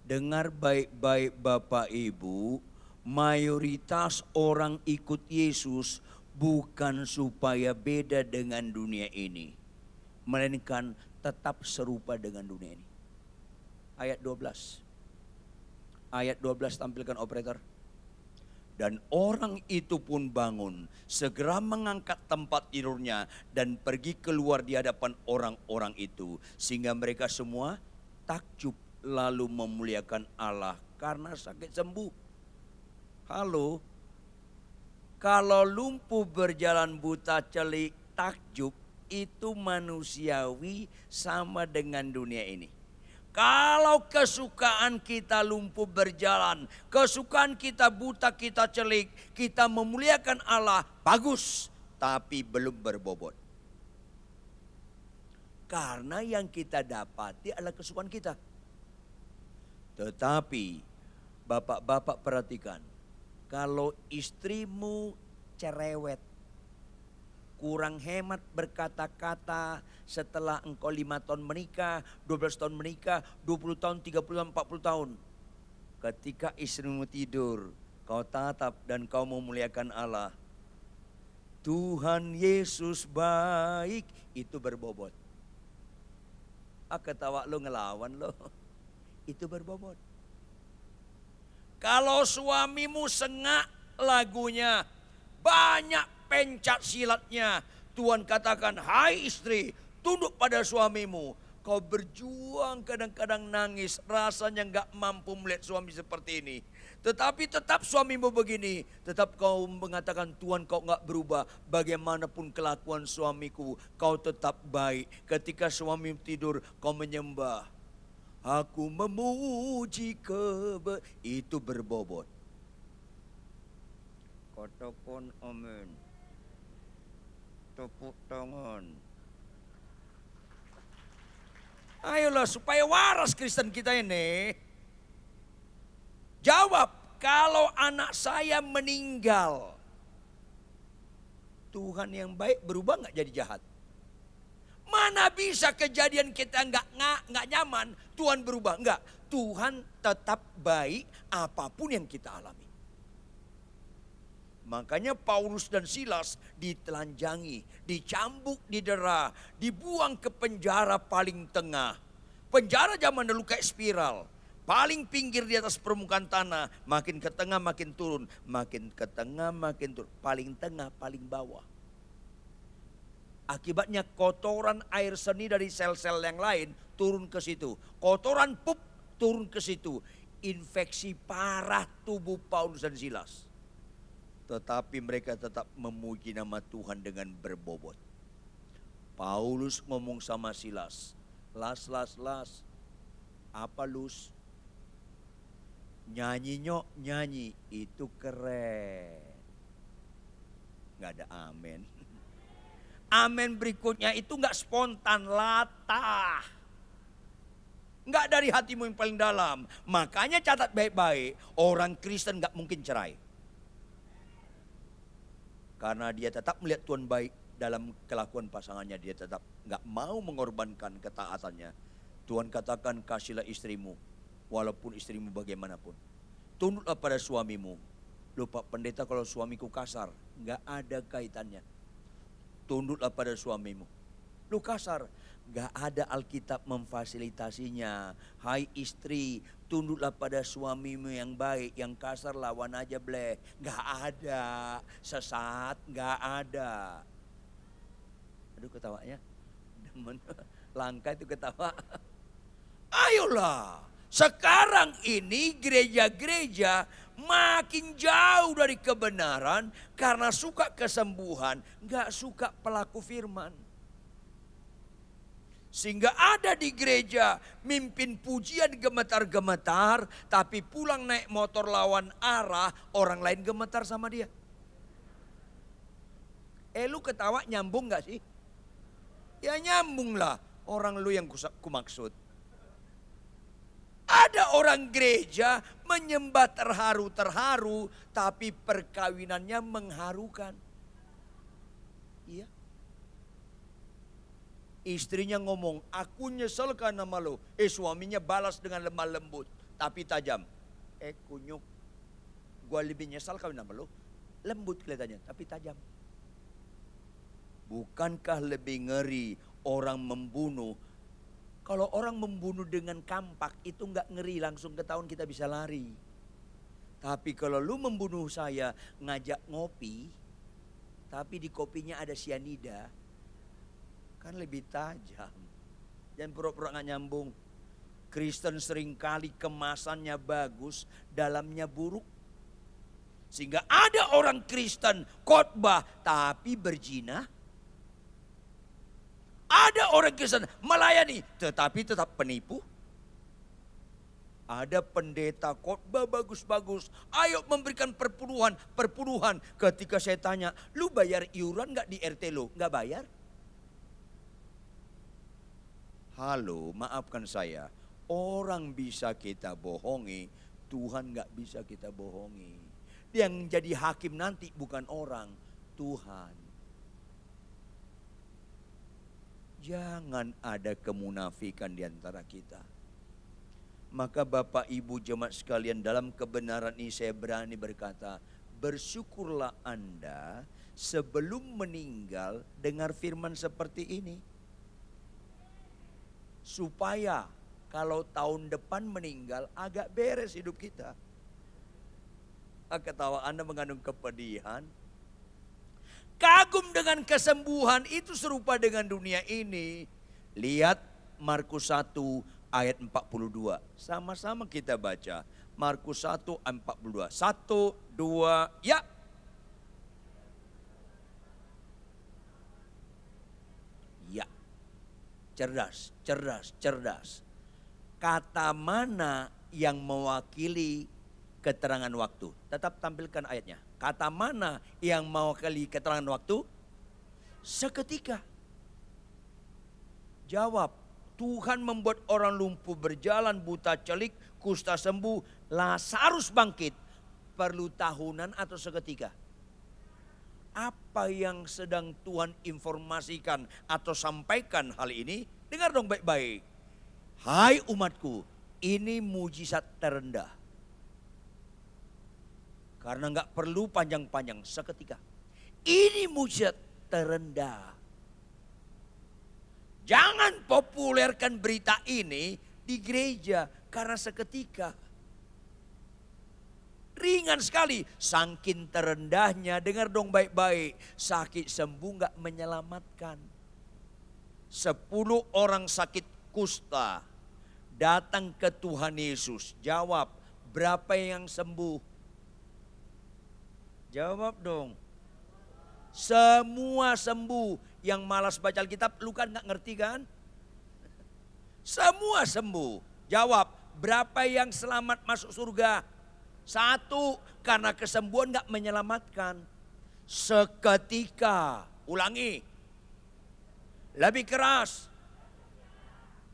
Dengar baik-baik Bapak Ibu, mayoritas orang ikut Yesus bukan supaya beda dengan dunia ini, melainkan tetap serupa dengan dunia ini. Ayat 12. Ayat 12 tampilkan operator. Dan orang itu pun bangun, segera mengangkat tempat tidurnya dan pergi keluar di hadapan orang-orang itu. Sehingga mereka semua takjub lalu memuliakan Allah karena sakit sembuh. Halo, kalau lumpuh berjalan buta celik takjub itu manusiawi sama dengan dunia ini. Kalau kesukaan kita lumpuh berjalan, kesukaan kita buta, kita celik, kita memuliakan Allah, bagus, tapi belum berbobot. Karena yang kita dapati adalah kesukaan kita. Tetapi bapak-bapak perhatikan, kalau istrimu cerewet, kurang hemat berkata-kata setelah engkau 5 tahun menikah, 12 tahun menikah, 20 tahun, 30 tahun, 40 tahun. Ketika istrimu tidur, kau tatap dan kau memuliakan Allah. Tuhan Yesus baik, itu berbobot. Ketawa lo ngelawan lo, itu berbobot. Kalau suamimu sengak lagunya, banyak pencak silatnya, Tuhan katakan, hai istri, tunduk pada suamimu. Kau berjuang kadang-kadang nangis, rasanya gak mampu melihat suami seperti ini. Tetapi tetap suamimu begini, tetap kau mengatakan, Tuhan kau gak berubah. Bagaimanapun kelakuan suamiku, kau tetap baik. Ketika suamimu tidur, kau menyembah. Aku memuji itu berbobot. Katakan amin. Tepuk tangan. Ayolah supaya waras Kristen kita ini. Jawab, kalau anak saya meninggal, Tuhan yang baik berubah nggak jadi jahat? Mana bisa kejadian kita nggak nyaman, Tuhan berubah? Enggak, Tuhan tetap baik apapun yang kita alami. Makanya Paulus dan Silas ditelanjangi, dicambuk, didera, dibuang ke penjara paling tengah. Penjara zaman dulu kayak spiral. Paling pinggir di atas permukaan tanah, makin ke tengah makin turun, makin ke tengah makin turun, paling tengah paling bawah. Akibatnya kotoran air seni dari sel-sel yang lain turun ke situ. Kotoran pup turun ke situ. Infeksi parah tubuh Paulus dan Silas. Tetapi mereka tetap memuji nama Tuhan dengan berbobot. Paulus ngomong sama Silas, las. Apa lus? Nyanyi nyok, nyanyi. Itu keren. Gak ada amin. Amin berikutnya itu gak spontan, latah. Gak dari hatimu yang paling dalam. Makanya catat baik-baik, orang Kristen gak mungkin cerai. Karena dia tetap melihat Tuhan baik dalam kelakuan pasangannya. Dia tetap gak mau mengorbankan ketaatannya. Tuhan katakan kasihlah istrimu. Walaupun istrimu bagaimanapun. Tunduklah pada suamimu. Lupa pendeta kalau suamiku kasar. Gak ada kaitannya. Tunduklah pada suamimu. Lu kasar. Gak ada Alkitab memfasilitasinya. Hai istri, tunduklah pada suamimu yang baik. Yang kasar lawan aja bleh. Gak ada. Sesat gak ada. Aduh ketawanya. Demen. Langka itu ketawa. Ayolah. Sekarang ini gereja-gereja makin jauh dari kebenaran. Karena suka kesembuhan. Gak suka pelaku firman. Sehingga ada di gereja mimpin pujian gemetar-gemetar. Tapi pulang naik motor lawan arah, orang lain gemetar sama dia. Lu ketawa nyambung gak sih? Ya nyambung lah, orang lu yang kumaksud. Ada orang gereja menyembah terharu-terharu. Tapi perkawinannya mengharukan. Iya. Istrinya ngomong, aku nyesel karena malu. Suaminya balas dengan lemah lembut, tapi tajam. Kunyuk, gua lebih nyesal karena malu. Lembut kelihatannya, tapi tajam. Bukankah lebih ngeri orang membunuh? Kalau orang membunuh dengan kampak itu nggak ngeri, langsung ketahuan kita bisa lari. Tapi kalau lu membunuh saya ngajak ngopi, tapi di kopinya ada sianida, kan lebih tajam. Jangan pura-pura nggak nyambung. Kristen seringkali kemasannya bagus, dalamnya buruk. Sehingga ada orang Kristen khotbah tapi berzina. Ada orang Kristen melayani tetapi tetap penipu. Ada pendeta khotbah bagus-bagus, ayo memberikan perpuluhan. Ketika saya tanya, lu bayar iuran gak di RT lu? Gak bayar? Halo, maafkan saya. Orang bisa kita bohongi, Tuhan gak bisa kita bohongi. Yang jadi hakim nanti bukan orang, Tuhan. Jangan ada kemunafikan di antara kita. Maka Bapak Ibu jemaat sekalian, dalam kebenaran ini saya berani berkata, bersyukurlah Anda sebelum meninggal dengar firman seperti ini. Supaya kalau tahun depan meninggal agak beres hidup kita. Ketawa Anda mengandung kepedihan. Kagum dengan kesembuhan itu serupa dengan dunia ini. Lihat Markus 1 ayat 42. Sama-sama kita baca. Markus 1 ayat 42. 1, 2, ya. Ya. Cerdas, cerdas, cerdas. Kata mana yang mewakili keterangan waktu? Tetap tampilkan ayatnya. Kata mana yang mewakili keterangan waktu? Seketika. Jawab, Tuhan membuat orang lumpuh berjalan, buta celik, kusta sembuh, Lazarus bangkit. Perlu tahunan atau seketika? Apa yang sedang Tuhan informasikan atau sampaikan hal ini? Dengar dong baik-baik. Hai umatku, ini mujizat terendah. Karena nggak perlu panjang-panjang, seketika. Ini mujizat terendah. Jangan populerkan berita ini di gereja karena seketika. Ringan sekali, saking terendahnya, dengar dong baik-baik. Sakit sembuh nggak menyelamatkan. 10 orang sakit kusta datang ke Tuhan Yesus. Jawab, berapa yang sembuh? Jawab dong. Semua sembuh. Yang malas baca Alkitab, lu kan gak ngerti kan? Semua sembuh. Jawab, berapa yang selamat masuk surga? 1, karena kesembuhan gak menyelamatkan. Seketika. Ulangi. Lebih keras.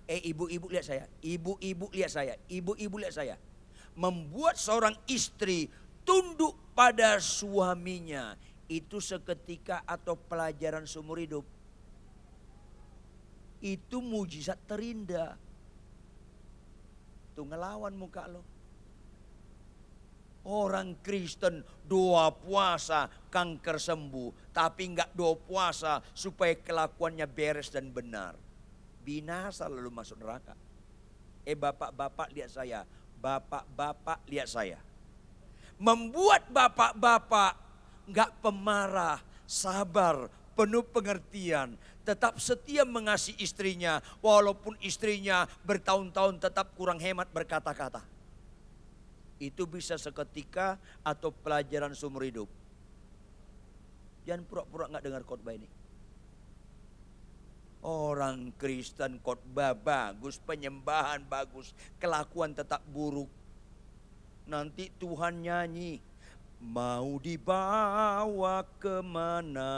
Ibu-ibu lihat saya. Ibu-ibu lihat saya. Ibu-ibu lihat saya. Membuat seorang istri tunduk pada suaminya. Itu seketika atau pelajaran seumur hidup. Itu mujizat terindah. Tuh ngelawan muka lo. Orang Kristen doa puasa kanker sembuh. Tapi enggak doa puasa supaya kelakuannya beres dan benar. Binasa lalu masuk neraka. Bapak-bapak lihat saya. Bapak-bapak lihat saya. Membuat bapak-bapak enggak pemarah, sabar, penuh pengertian. Tetap setia mengasihi istrinya. Walaupun istrinya bertahun-tahun tetap kurang hemat berkata-kata. Itu bisa seketika atau pelajaran seumur hidup. Jangan pura-pura enggak dengar khotbah ini. Orang Kristen khotbah bagus, penyembahan bagus, kelakuan tetap buruk. Nanti Tuhan nyanyi. Mau dibawa kemana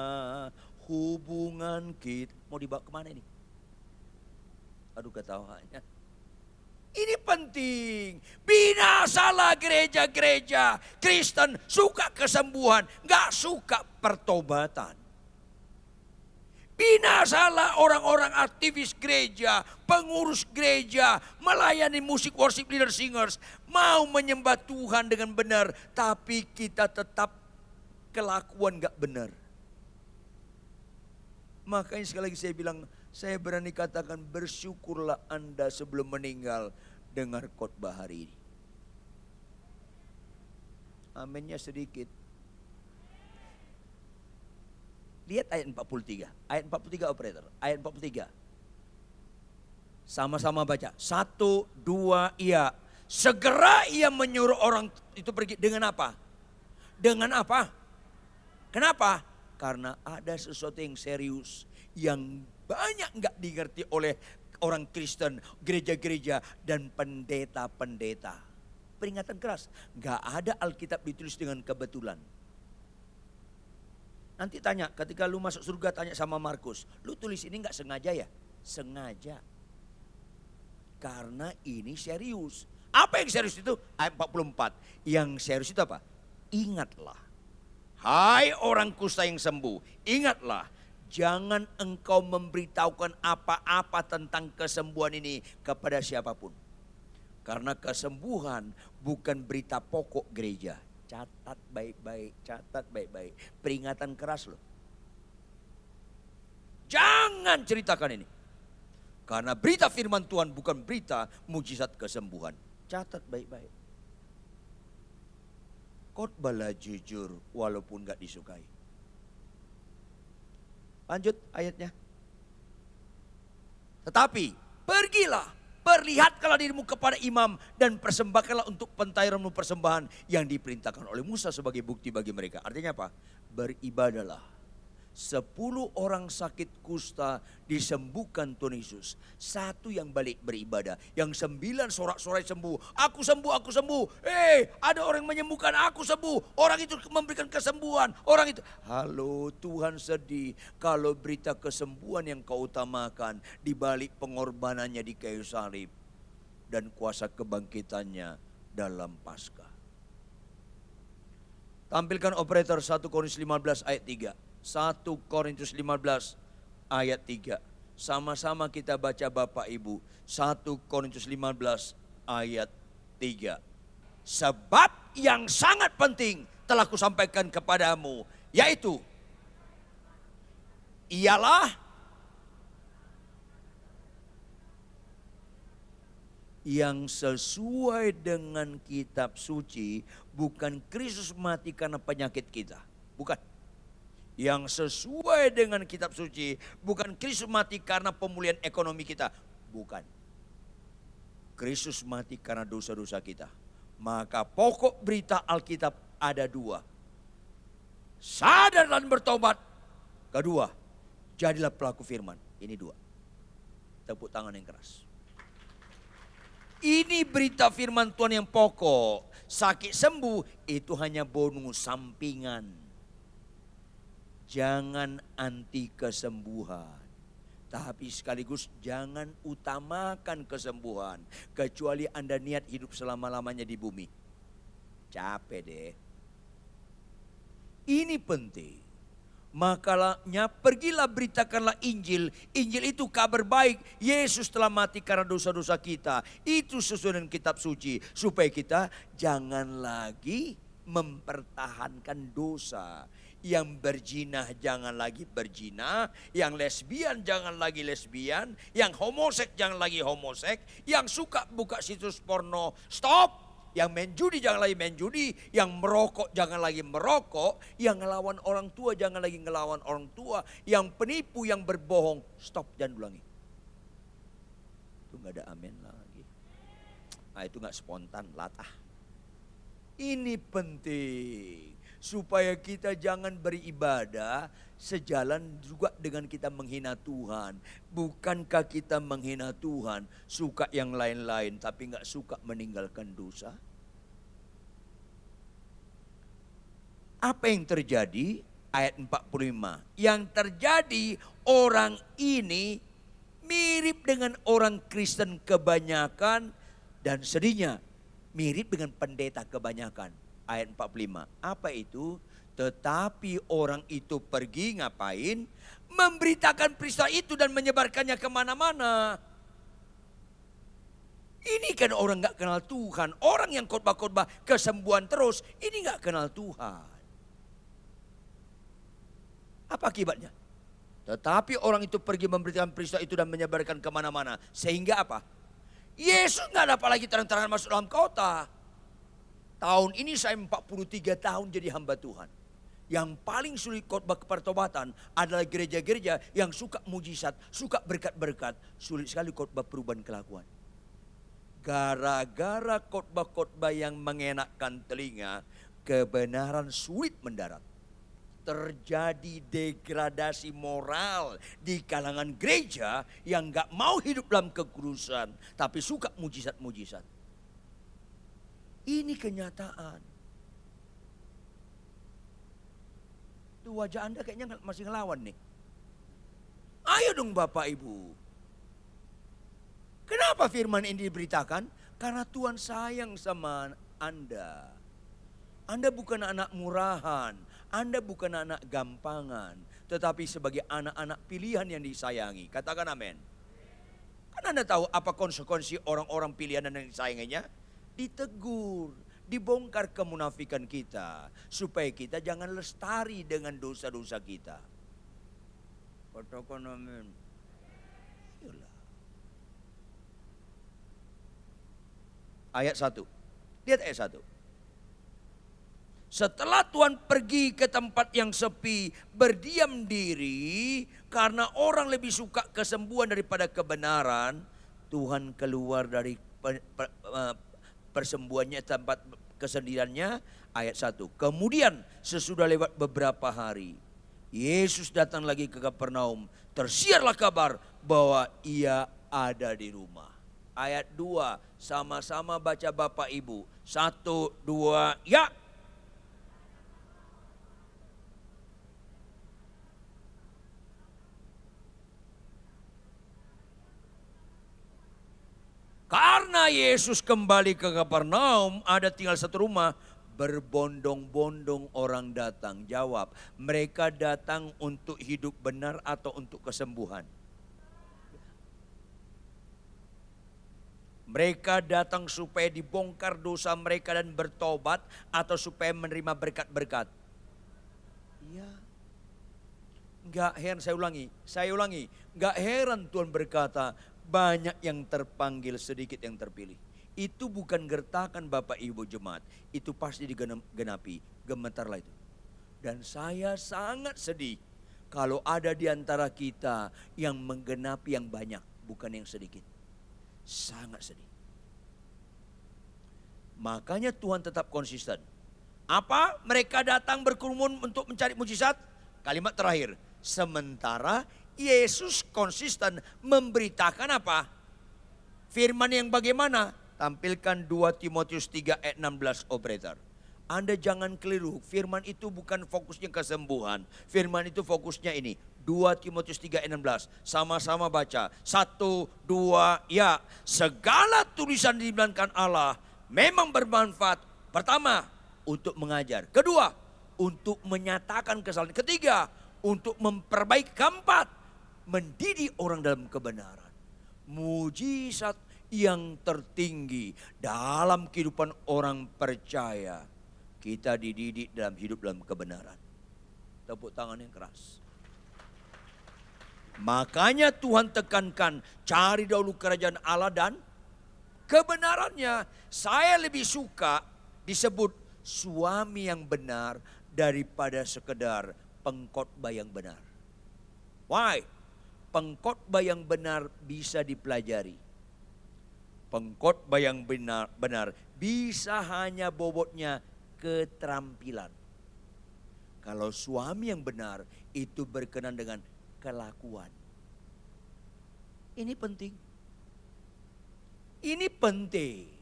hubungan kita? Mau dibawa kemana ini? Aduh ketawanya. Ini penting. Binasalah gereja-gereja Kristen suka kesembuhan, gak suka pertobatan. Binasalah orang-orang aktivis gereja, pengurus gereja, melayani musik worship leader singers, mau menyembah Tuhan dengan benar, tapi kita tetap kelakuan gak benar. Makanya sekali lagi saya bilang, saya berani katakan bersyukurlah Anda sebelum meninggal dengar khotbah hari ini. Aminnya sedikit. Lihat ayat 43. Ayat 43 operator. Ayat 43. Sama-sama baca. 1, 2, iya. Segera ia menyuruh orang itu pergi. Dengan apa? Dengan apa? Kenapa? Karena ada sesuatu yang serius. Yang banyak nggak dimengerti oleh orang Kristen, gereja-gereja, dan pendeta-pendeta. Peringatan keras. Nggak ada Alkitab ditulis dengan kebetulan. Nanti tanya, ketika lu masuk surga tanya sama Markus, lu tulis ini nggak sengaja ya? Sengaja. Karena ini serius. Apa yang serius itu? Ayat 44. Yang serius itu apa? Ingatlah. Hai orang kusta yang sembuh, ingatlah. Jangan engkau memberitahukan apa-apa tentang kesembuhan ini kepada siapapun. Karena kesembuhan bukan berita pokok gereja. Catat baik-baik, catat baik-baik. Peringatan keras loh. Jangan ceritakan ini. Karena berita firman Tuhan bukan berita mujizat kesembuhan. Catat baik-baik. Khotbahlah jujur walaupun gak disukai. Lanjut ayatnya. Tetapi pergilah, perlihatkanlah dirimu kepada imam dan persembahkanlah untuk pentairanmu persembahan yang diperintahkan oleh Musa sebagai bukti bagi mereka. Artinya apa? Beribadahlah. 10 orang sakit kusta disembuhkan Tuhan Yesus. 1 yang balik beribadah. Yang 9 sorak-sorai sembuh. Aku sembuh, aku sembuh. Ada orang menyembuhkan, aku sembuh. Orang itu memberikan kesembuhan. Orang itu, halo, Tuhan sedih kalau berita kesembuhan yang kau utamakan dibalik pengorbanannya di kayu salib dan kuasa kebangkitannya dalam Paskah. Tampilkan operator 1 Korintus 15 ayat 3. 1 Korintus 15 ayat 3. Sama-sama kita baca Bapak Ibu. 1 Korintus 15 ayat 3. Sebab yang sangat penting telah kusampaikan kepadamu, yaitu ialah yang sesuai dengan kitab suci, bukan Kristus mati karena penyakit kita. Bukan. Yang sesuai dengan kitab suci, bukan Kristus mati karena pemulihan ekonomi kita. Bukan. Kristus mati karena dosa-dosa kita. Maka pokok berita Alkitab ada 2. Sadar dan bertobat. Kedua, jadilah pelaku firman. Ini 2. Tepuk tangan yang keras. Ini berita firman Tuhan yang pokok. Sakit sembuh itu hanya bonus sampingan. Jangan anti kesembuhan. Tapi sekaligus jangan utamakan kesembuhan. Kecuali Anda niat hidup selama-lamanya di bumi. Capek deh. Ini penting. Makanya pergilah beritakanlah Injil. Injil itu kabar baik. Yesus telah mati karena dosa-dosa kita. Itu sesuai dengan kitab suci. Supaya kita jangan lagi mempertahankan dosa. Yang berzina jangan lagi berzina, yang lesbian jangan lagi lesbian, yang homoseks jangan lagi homoseks, yang suka buka situs porno stop, yang main judi jangan lagi main judi, yang merokok jangan lagi merokok, yang ngelawan orang tua jangan lagi ngelawan orang tua, yang penipu, yang berbohong stop, jangan ulangi. Itu gak ada amin lagi. Nah itu gak spontan, latah. Ini penting. Supaya kita jangan beribadah sejalan juga dengan kita menghina Tuhan. Bukankah kita menghina Tuhan, suka yang lain-lain tapi gak suka meninggalkan dosa? Apa yang terjadi? Ayat 45. Yang terjadi orang ini mirip dengan orang Kristen kebanyakan dan sedihnya mirip dengan pendeta kebanyakan. Ayat 45. Apa itu? Tetapi orang itu pergi ngapain? Memberitakan peristiwa itu dan menyebarkannya kemana-mana. Ini kan orang gak kenal Tuhan. Orang yang khotbah-khotbah kesembuhan terus, ini gak kenal Tuhan. Apa akibatnya? Tetapi orang itu pergi memberitakan peristiwa itu dan menyebarkan kemana-mana. Sehingga apa? Yesus gak dapat lagi terang-terangan masuk dalam kota. Tahun ini saya 43 tahun jadi hamba Tuhan. Yang paling sulit khotbah pertobatan adalah gereja-gereja yang suka mujizat, suka berkat-berkat. Sulit sekali khotbah perubahan kelakuan. Gara-gara khotbah-khotbah yang mengenakkan telinga, kebenaran sulit mendarat. Terjadi degradasi moral di kalangan gereja yang gak mau hidup dalam kekudusan, tapi suka mujizat-mujizat. Ini kenyataan. Tuh wajah Anda kayaknya masih ngelawan nih. Ayo dong Bapak Ibu. Kenapa firman ini diberitakan? Karena Tuhan sayang sama Anda. Anda bukan anak murahan. Anda bukan anak gampangan. Tetapi sebagai anak-anak pilihan yang disayangi. Katakan amin. Kan Anda tahu apa konsekuensi orang-orang pilihan yang disayanginya? Ditegur. Dibongkar kemunafikan kita. Supaya kita jangan lestari dengan dosa-dosa kita. Katakan amin. Yalah. Ayat 1. Lihat ayat 1. Setelah Tuhan pergi ke tempat yang sepi, berdiam diri, karena orang lebih suka kesembuhan daripada kebenaran, Tuhan keluar dari persembuhannya, tempat kesendiriannya. Ayat 1. Kemudian sesudah lewat beberapa hari, Yesus datang lagi ke Kapernaum. Tersiarlah kabar bahwa ia ada di rumah. Ayat 2, sama-sama baca Bapak Ibu. 1, 2, ya. Karena Yesus kembali ke Kapernaum, ada tinggal satu rumah. Berbondong-bondong orang datang. Jawab, mereka datang untuk hidup benar atau untuk kesembuhan? Mereka datang supaya dibongkar dosa mereka dan bertobat, atau supaya menerima berkat-berkat? Iya. Enggak heran, saya ulangi. Enggak heran Tuhan berkata, banyak yang terpanggil, sedikit yang terpilih. Itu bukan gertakan Bapak Ibu jemaat. Itu pasti digenapi. Gemetarlah itu. Dan saya sangat sedih kalau ada di antara kita yang menggenapi yang banyak, bukan yang sedikit. Sangat sedih. Makanya Tuhan tetap konsisten. Apa? Mereka datang berkerumun untuk mencari mujizat. Kalimat terakhir. Sementara Yesus konsisten memberitakan apa? Firman yang bagaimana? Tampilkan 2 Timotius 3 ayat 16 operator. Anda jangan keliru. Firman itu bukan fokusnya kesembuhan. Firman itu fokusnya ini. 2 Timotius 3 ayat 16. Sama-sama baca. 1, 2, ya. Segala tulisan dibilangkan Allah memang bermanfaat. Pertama, untuk mengajar. Kedua, untuk menyatakan kesalahan. Ketiga, untuk memperbaiki. Keempat, mendidik orang dalam kebenaran. Mujizat yang tertinggi dalam kehidupan orang percaya. Kita dididik dalam hidup dalam kebenaran. Tepuk tangan yang keras. Makanya Tuhan tekankan, cari dahulu kerajaan Allah dan kebenarannya. Saya lebih suka disebut suami yang benar daripada sekedar pengkhotbah yang benar. Why? Pengkhotbah yang benar bisa dipelajari. Pengkhotbah yang benar bisa hanya bobotnya keterampilan. Kalau suami yang benar itu berkenan dengan kelakuan. Ini penting. Ini penting.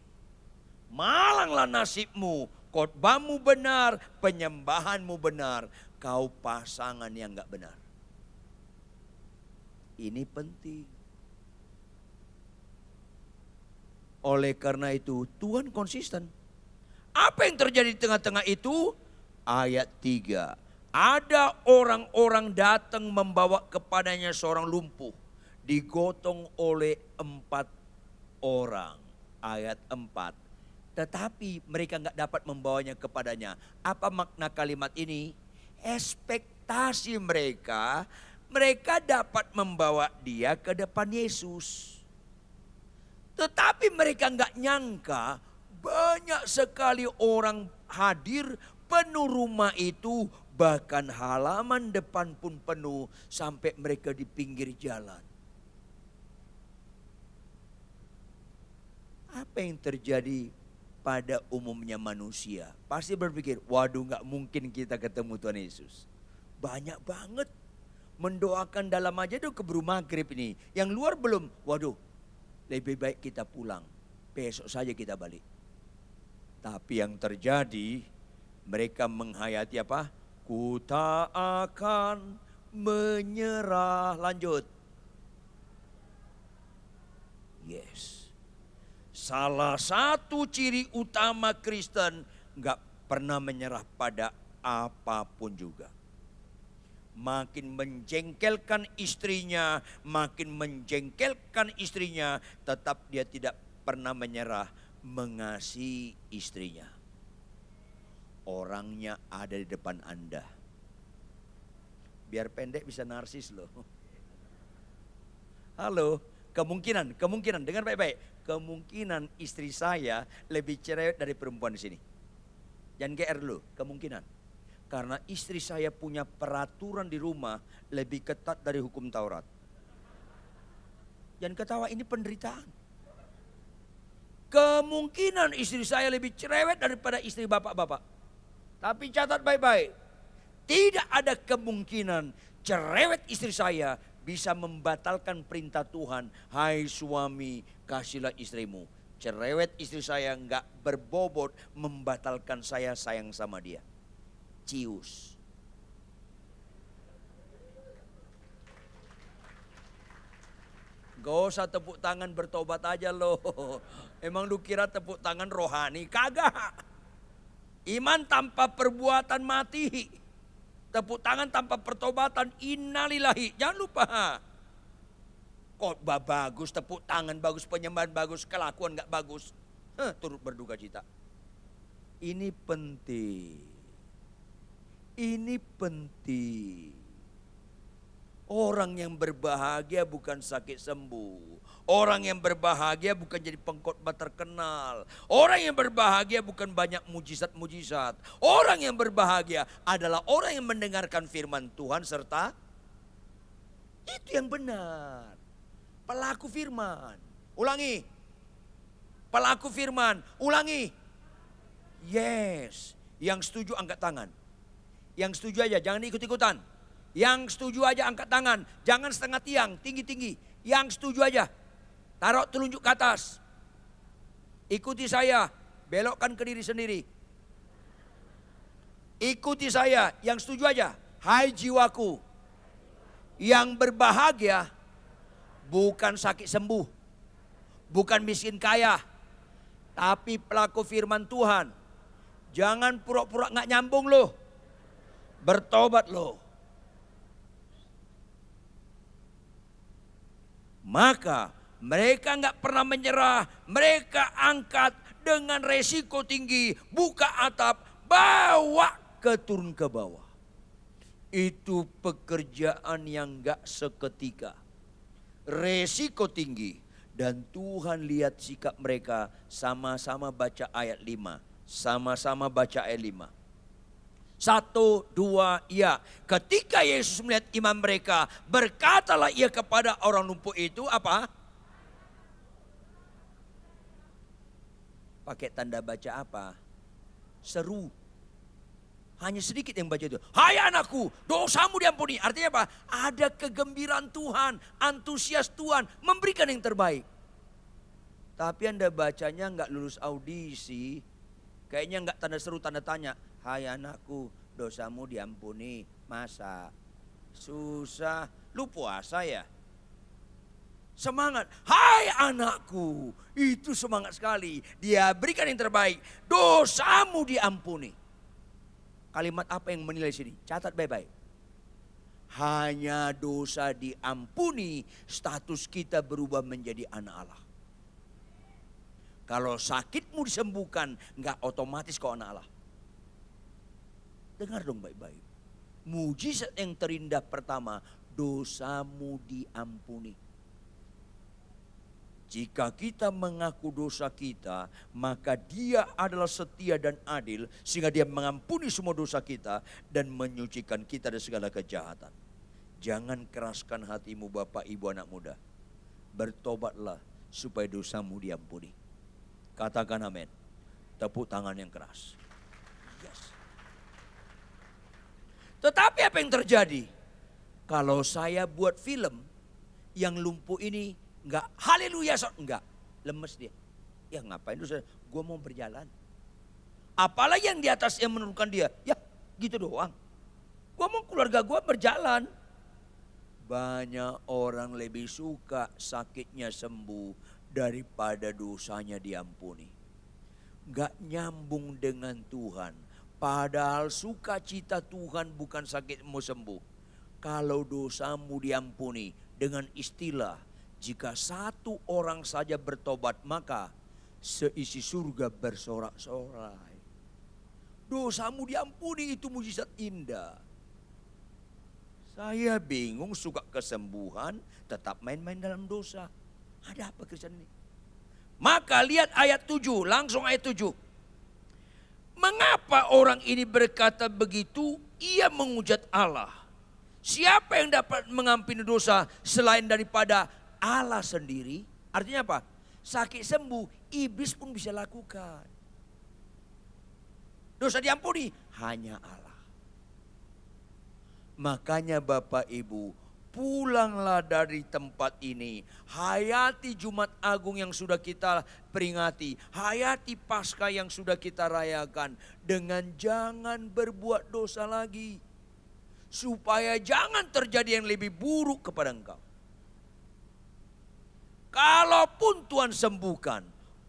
Malanglah nasibmu, khotbahmu benar, penyembahanmu benar, kau pasangan yang gak benar. Ini penting. Oleh karena itu Tuhan konsisten. Apa yang terjadi di tengah-tengah itu? ayat 3. Ada orang-orang datang membawa kepadanya seorang lumpuh, digotong oleh 4 orang. Ayat 4. Tetapi mereka nggak dapat membawanya kepadanya. Apa makna kalimat ini? Ekspektasi mereka dapat membawa dia ke depan Yesus. Tetapi mereka nggak nyangka banyak sekali orang hadir, penuh rumah itu, bahkan halaman depan pun penuh sampai mereka di pinggir jalan. Apa yang terjadi pada umumnya manusia? Pasti berpikir, waduh nggak mungkin kita ketemu Tuhan Yesus. Banyak banget mendoakan dalam aja tuh keburu maghrib ini. Yang luar belum, waduh lebih baik kita pulang. Besok saja kita balik. Tapi yang terjadi, mereka menghayati apa? Ku tak akan menyerah. Lanjut. Yes. Salah satu ciri utama Kristen, gak pernah menyerah pada apapun juga. Makin menjengkelkan istrinya, tetap dia tidak pernah menyerah mengasihi istrinya. Orangnya ada di depan Anda. Biar pendek bisa narsis loh. Halo, kemungkinan, dengar baik-baik. Kemungkinan istri saya lebih cerewet dari perempuan di sini. Jangan GR dulu, kemungkinan. Karena istri saya punya peraturan di rumah lebih ketat dari hukum Taurat. Jangan ketawa, ini penderitaan. Kemungkinan istri saya lebih cerewet daripada istri bapak-bapak. Tapi catat baik-baik. Tidak ada kemungkinan cerewet istri saya bisa membatalkan perintah Tuhan. Hai suami, kasihlah istrimu. Cerewet istri saya enggak berbobot membatalkan saya sayang sama dia. Cius. Gak usah tepuk tangan, bertobat aja loh. Emang lu kira tepuk tangan rohani? Kagak. Iman tanpa perbuatan mati. Tepuk tangan tanpa pertobatan, innalillahi. Jangan lupa. Khotbah bagus, tepuk tangan bagus, penyembahan bagus, kelakuan gak bagus. Turut berduka cita. Ini penting. Ini penting. Orang yang berbahagia bukan sakit sembuh. Orang yang berbahagia bukan jadi pengkhotbah terkenal. Orang yang berbahagia bukan banyak mujizat-mujizat. Orang yang berbahagia adalah orang yang mendengarkan firman Tuhan serta itu yang benar. Pelaku firman. Ulangi. Pelaku firman. Ulangi. Yes. Yang setuju angkat tangan. Yang setuju aja, jangan ikut-ikutan. Yang setuju aja angkat tangan. Jangan setengah tiang, tinggi-tinggi. Yang setuju aja. Taruh telunjuk ke atas. Ikuti saya, belokkan ke diri sendiri. Ikuti saya, yang setuju aja. Hai jiwaku, yang berbahagia bukan sakit sembuh, bukan miskin kaya, tapi pelaku firman Tuhan. Jangan pura-pura gak nyambung loh. Bertobat loh. Maka mereka gak pernah menyerah. Mereka angkat dengan resiko tinggi. Buka atap, bawa turun ke bawah. Itu pekerjaan yang gak seketika. Resiko tinggi. Dan Tuhan lihat sikap mereka. Sama-sama baca ayat 5. Sama-sama baca ayat 5. 1, 2, ya. Ketika Yesus melihat iman mereka, berkatalah ia kepada orang lumpuh itu apa? Pakai tanda baca apa? Seru. Hanya sedikit yang baca itu. Hai anakku, dosamu diampuni. Artinya apa? Ada kegembiraan Tuhan, antusias Tuhan, memberikan yang terbaik. Tapi Anda bacanya nggak lulus audisi, kayaknya nggak tanda seru, tanda tanya. Hai anakku, dosamu diampuni. Masa? Susah. Lu puasa ya? Semangat. Hai anakku, itu semangat sekali. Dia berikan yang terbaik. Dosamu diampuni. Kalimat apa yang menilai sini? Catat baik-baik. Hanya dosa diampuni, status kita berubah menjadi anak Allah. Kalau sakitmu disembuhkan, nggak otomatis kau anak Allah. Dengar dong baik-baik. Mujizat yang terindah pertama, dosamu diampuni. Jika kita mengaku dosa kita, maka Dia adalah setia dan adil sehingga Dia mengampuni semua dosa kita dan menyucikan kita dari segala kejahatan. Jangan keraskan hatimu Bapak Ibu anak muda. Bertobatlah supaya dosamu diampuni. Katakan amin. Tepuk tangan yang keras. Yes. Tetapi apa yang terjadi? Kalau saya buat film yang lumpuh ini enggak haleluya, enggak, lemes dia. Ya ngapain lu, gue mau berjalan. Apalagi yang di atas yang menurunkan dia, ya gitu doang. Gue mau keluarga gue berjalan. Banyak orang lebih suka sakitnya sembuh daripada dosanya diampuni. Enggak nyambung dengan Tuhan. Padahal sukacita Tuhan bukan sakitmu sembuh. Kalau dosamu diampuni dengan istilah, jika satu orang saja bertobat, maka seisi surga bersorak-sorai. Dosamu diampuni, itu mujizat indah. Saya bingung, suka kesembuhan, tetap main-main dalam dosa. Ada apa Kristen ini? Maka lihat ayat 7, langsung ayat 7. Mengapa orang ini berkata begitu? Ia menghujat Allah. Siapa yang dapat mengampuni dosa selain daripada Allah sendiri? Artinya apa? Sakit sembuh, iblis pun bisa lakukan. Dosa diampuni, hanya Allah. Makanya Bapak Ibu, pulanglah dari tempat ini. Hayati Jumat Agung yang sudah kita peringati. Hayati Paskah yang sudah kita rayakan. Dengan jangan berbuat dosa lagi. Supaya jangan terjadi yang lebih buruk kepada engkau. Kalaupun Tuhan sembuhkan,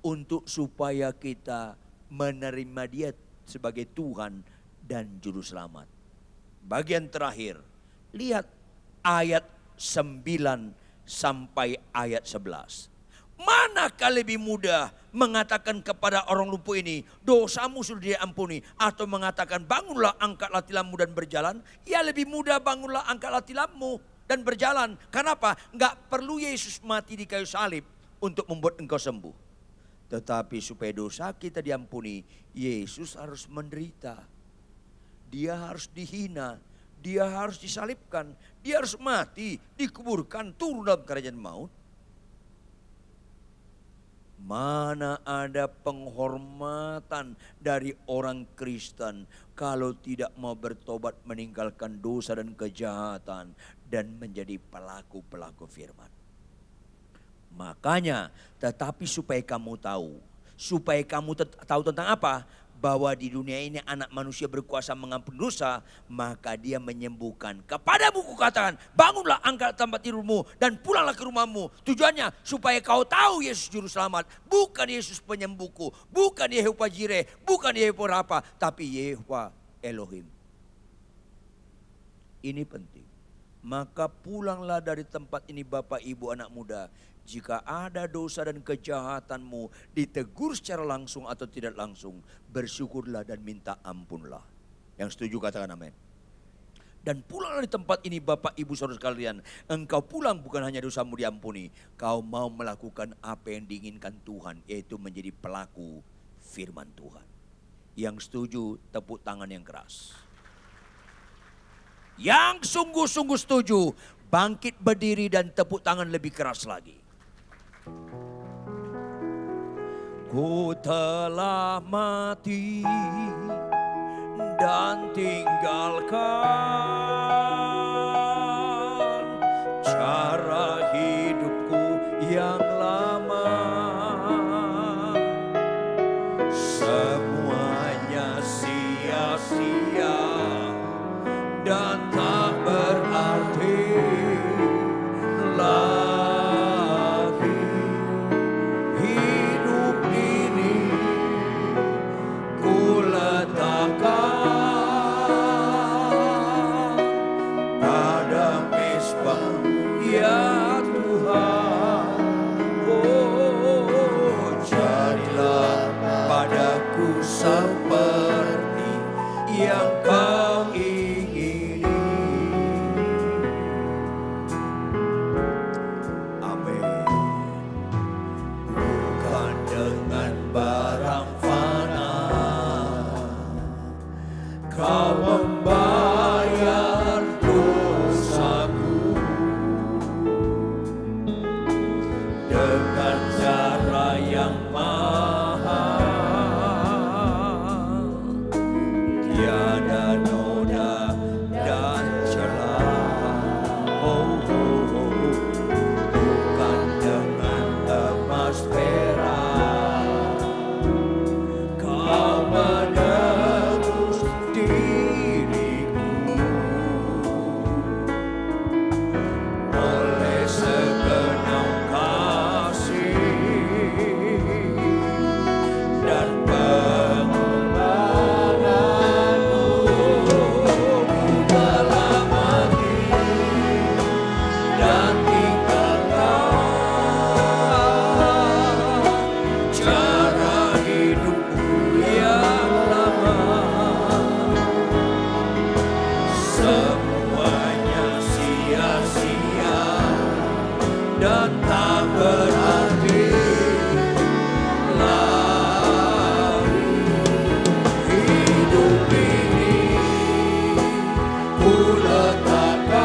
untuk supaya kita menerima Dia sebagai Tuhan dan Juru Selamat. Bagian terakhir, lihat ayat 9 sampai ayat 11. Manakah lebih mudah mengatakan kepada orang lumpuh ini, dosamu sudah diampuni, atau mengatakan bangunlah, angkatlah tilammu dan berjalan? Ya lebih mudah bangunlah, angkatlah tilammu dan berjalan. Kenapa? Enggak perlu Yesus mati di kayu salib untuk membuat engkau sembuh. Tetapi supaya dosa kita diampuni, Yesus harus menderita. Dia harus dihina, dia harus disalibkan, dia harus mati, dikuburkan, turun dalam kerajaan maut. Mana ada penghormatan dari orang Kristen kalau tidak mau bertobat, meninggalkan dosa dan kejahatan dan menjadi pelaku-pelaku firman. Makanya, tetapi supaya kamu tahu tahu tentang apa? Bahwa di dunia ini anak manusia berkuasa mengampuni dosa, maka Dia menyembuhkan. Kepadamu kukatakan, bangunlah, angkat tempat tidurmu dan pulanglah ke rumahmu. Tujuannya supaya kau tahu Yesus Juru Selamat, bukan Yesus penyembuhku, bukan Yehova Jireh, bukan Yehova Rafa, tapi Yehova Elohim. Ini penting. Maka pulanglah dari tempat ini Bapak Ibu anak muda. Jika ada dosa dan kejahatanmu, ditegur secara langsung atau tidak langsung, bersyukurlah dan minta ampunlah. Yang setuju katakan amin. Dan pulanglah di tempat ini Bapak Ibu saudara sekalian. Engkau pulang bukan hanya dosamu diampuni, kau mau melakukan apa yang diinginkan Tuhan, yaitu menjadi pelaku firman Tuhan. Yang setuju tepuk tangan yang keras. Yang sungguh-sungguh setuju, bangkit berdiri dan tepuk tangan lebih keras lagi. Ku telah mati dan tinggalkan cara hidupku yang lama. Semuanya sia-sia dan tak berarti lagi. Hidup ini ku letakkan dengan cara yang mahal, tiada noda dan celah. Bukan dengan emas perak kau menebus diriku, oleh segenap kasih dan pengorbananmu. Dalam hati dan tinggalkan cara hidupku yang lama. Semuanya sia-sia dan tak berarti lagi. Hidup ini ku letakkan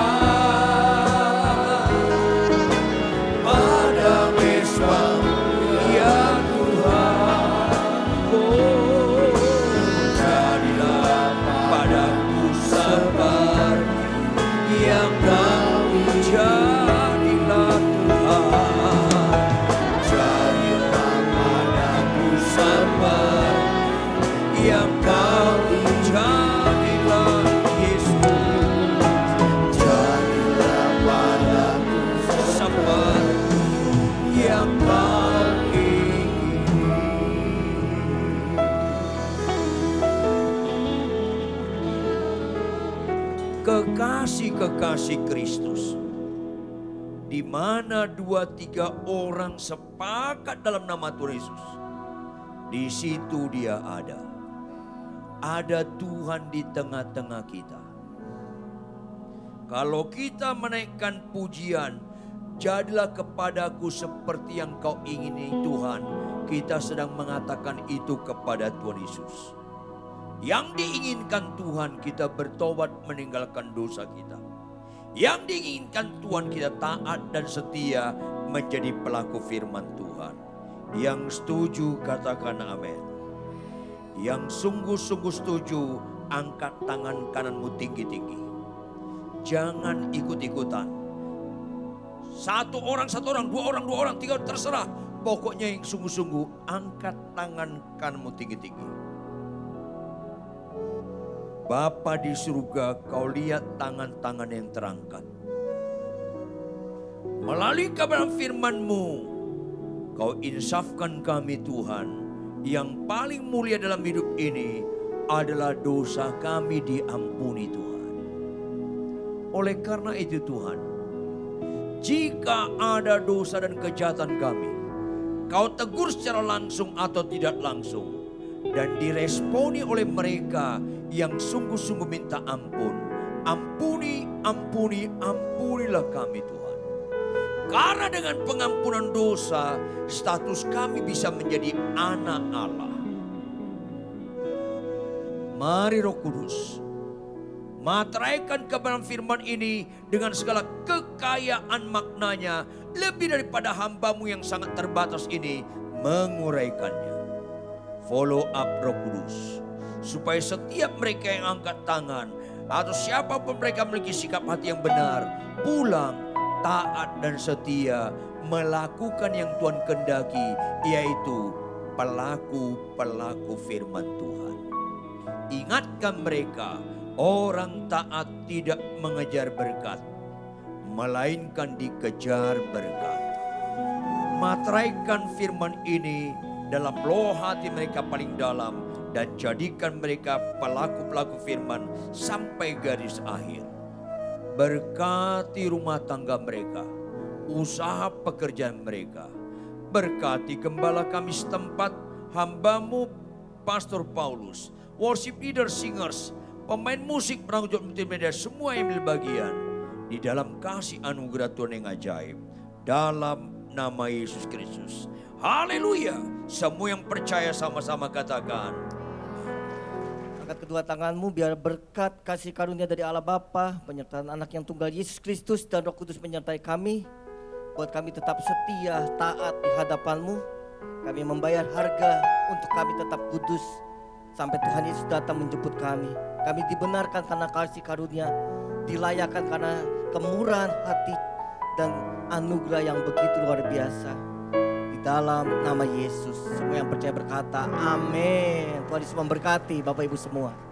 pada mesbah-Mu ya Tuhan. Oh, jadilah padaku seperti yang Kau, jadilah Tuhan. Jadilah padaku seperti yang Kau, jadilah Yesus. Jadilah padaku seperti yang Kau ingini. Kekasih-kekasih Kristus, di mana 2-3 orang sepakat dalam nama Tuhan Yesus, di situ Dia ada. Ada Tuhan di tengah-tengah kita. Kalau kita menaikkan pujian, jadilah kepadaku seperti yang Kau ingini Tuhan, kita sedang mengatakan itu kepada Tuhan Yesus. Yang diinginkan Tuhan, kita bertobat meninggalkan dosa kita. Yang diinginkan Tuhan, kita taat dan setia menjadi pelaku firman Tuhan. Yang setuju katakan amin. Yang sungguh-sungguh setuju, angkat tangan kananmu tinggi-tinggi. Jangan ikut-ikutan. Satu orang, dua orang, tiga, terserah. Pokoknya yang sungguh-sungguh, angkat tangan kananmu tinggi-tinggi. Bapa di surga, Kau lihat tangan-tangan yang terangkat. Melalui kebenaran firman-Mu, Kau insafkan kami Tuhan. Yang paling mulia dalam hidup ini adalah dosa kami diampuni Tuhan. Oleh karena itu Tuhan, jika ada dosa dan kejahatan kami, Kau tegur secara langsung atau tidak langsung. Dan diresponi oleh mereka yang sungguh-sungguh minta ampun. Ampuni, ampuni, ampunilah kami Tuhan. Karena dengan pengampunan dosa, status kami bisa menjadi anak Allah. Mari Roh Kudus, materaikan kebenaran firman ini dengan segala kekayaan maknanya. Lebih daripada hamba-Mu yang sangat terbatas ini menguraikannya. Follow up Roh Kudus, supaya setiap mereka yang angkat tangan atau siapapun mereka memiliki sikap hati yang benar, pulang taat dan setia melakukan yang Tuhan kehendaki, yaitu pelaku-pelaku firman Tuhan. Ingatkan mereka, orang taat tidak mengejar berkat, melainkan dikejar berkat. Materaikan firman ini dalam loh hati mereka paling dalam, dan jadikan mereka pelaku-pelaku firman sampai garis akhir. Berkati rumah tangga mereka, usaha pekerjaan mereka. Berkati gembala kami setempat, hamba-Mu Pastor Paulus, worship leader, singers, pemain musik, penanggung jawab multimedia, semua yang ambil bagian di dalam kasih anugerah Tuhan yang ajaib. Dalam nama Yesus Kristus. Haleluya. Semua yang percaya sama-sama katakan. Angkat kedua tanganmu, biar berkat kasih karunia dari Allah Bapa, penyertaan anak yang tunggal Yesus Kristus dan Roh Kudus menyertai kami. buat kami tetap setia, taat di hadapan-Mu. Kami membayar harga untuk kami tetap kudus sampai Tuhan Yesus datang menjemput kami. Kami dibenarkan karena kasih karunia, dilayakkan karena kemurahan hati dan anugerah yang begitu luar biasa. Di dalam nama Yesus, semua yang percaya berkata amin. Tuhan Yesus memberkati Bapak Ibu semua.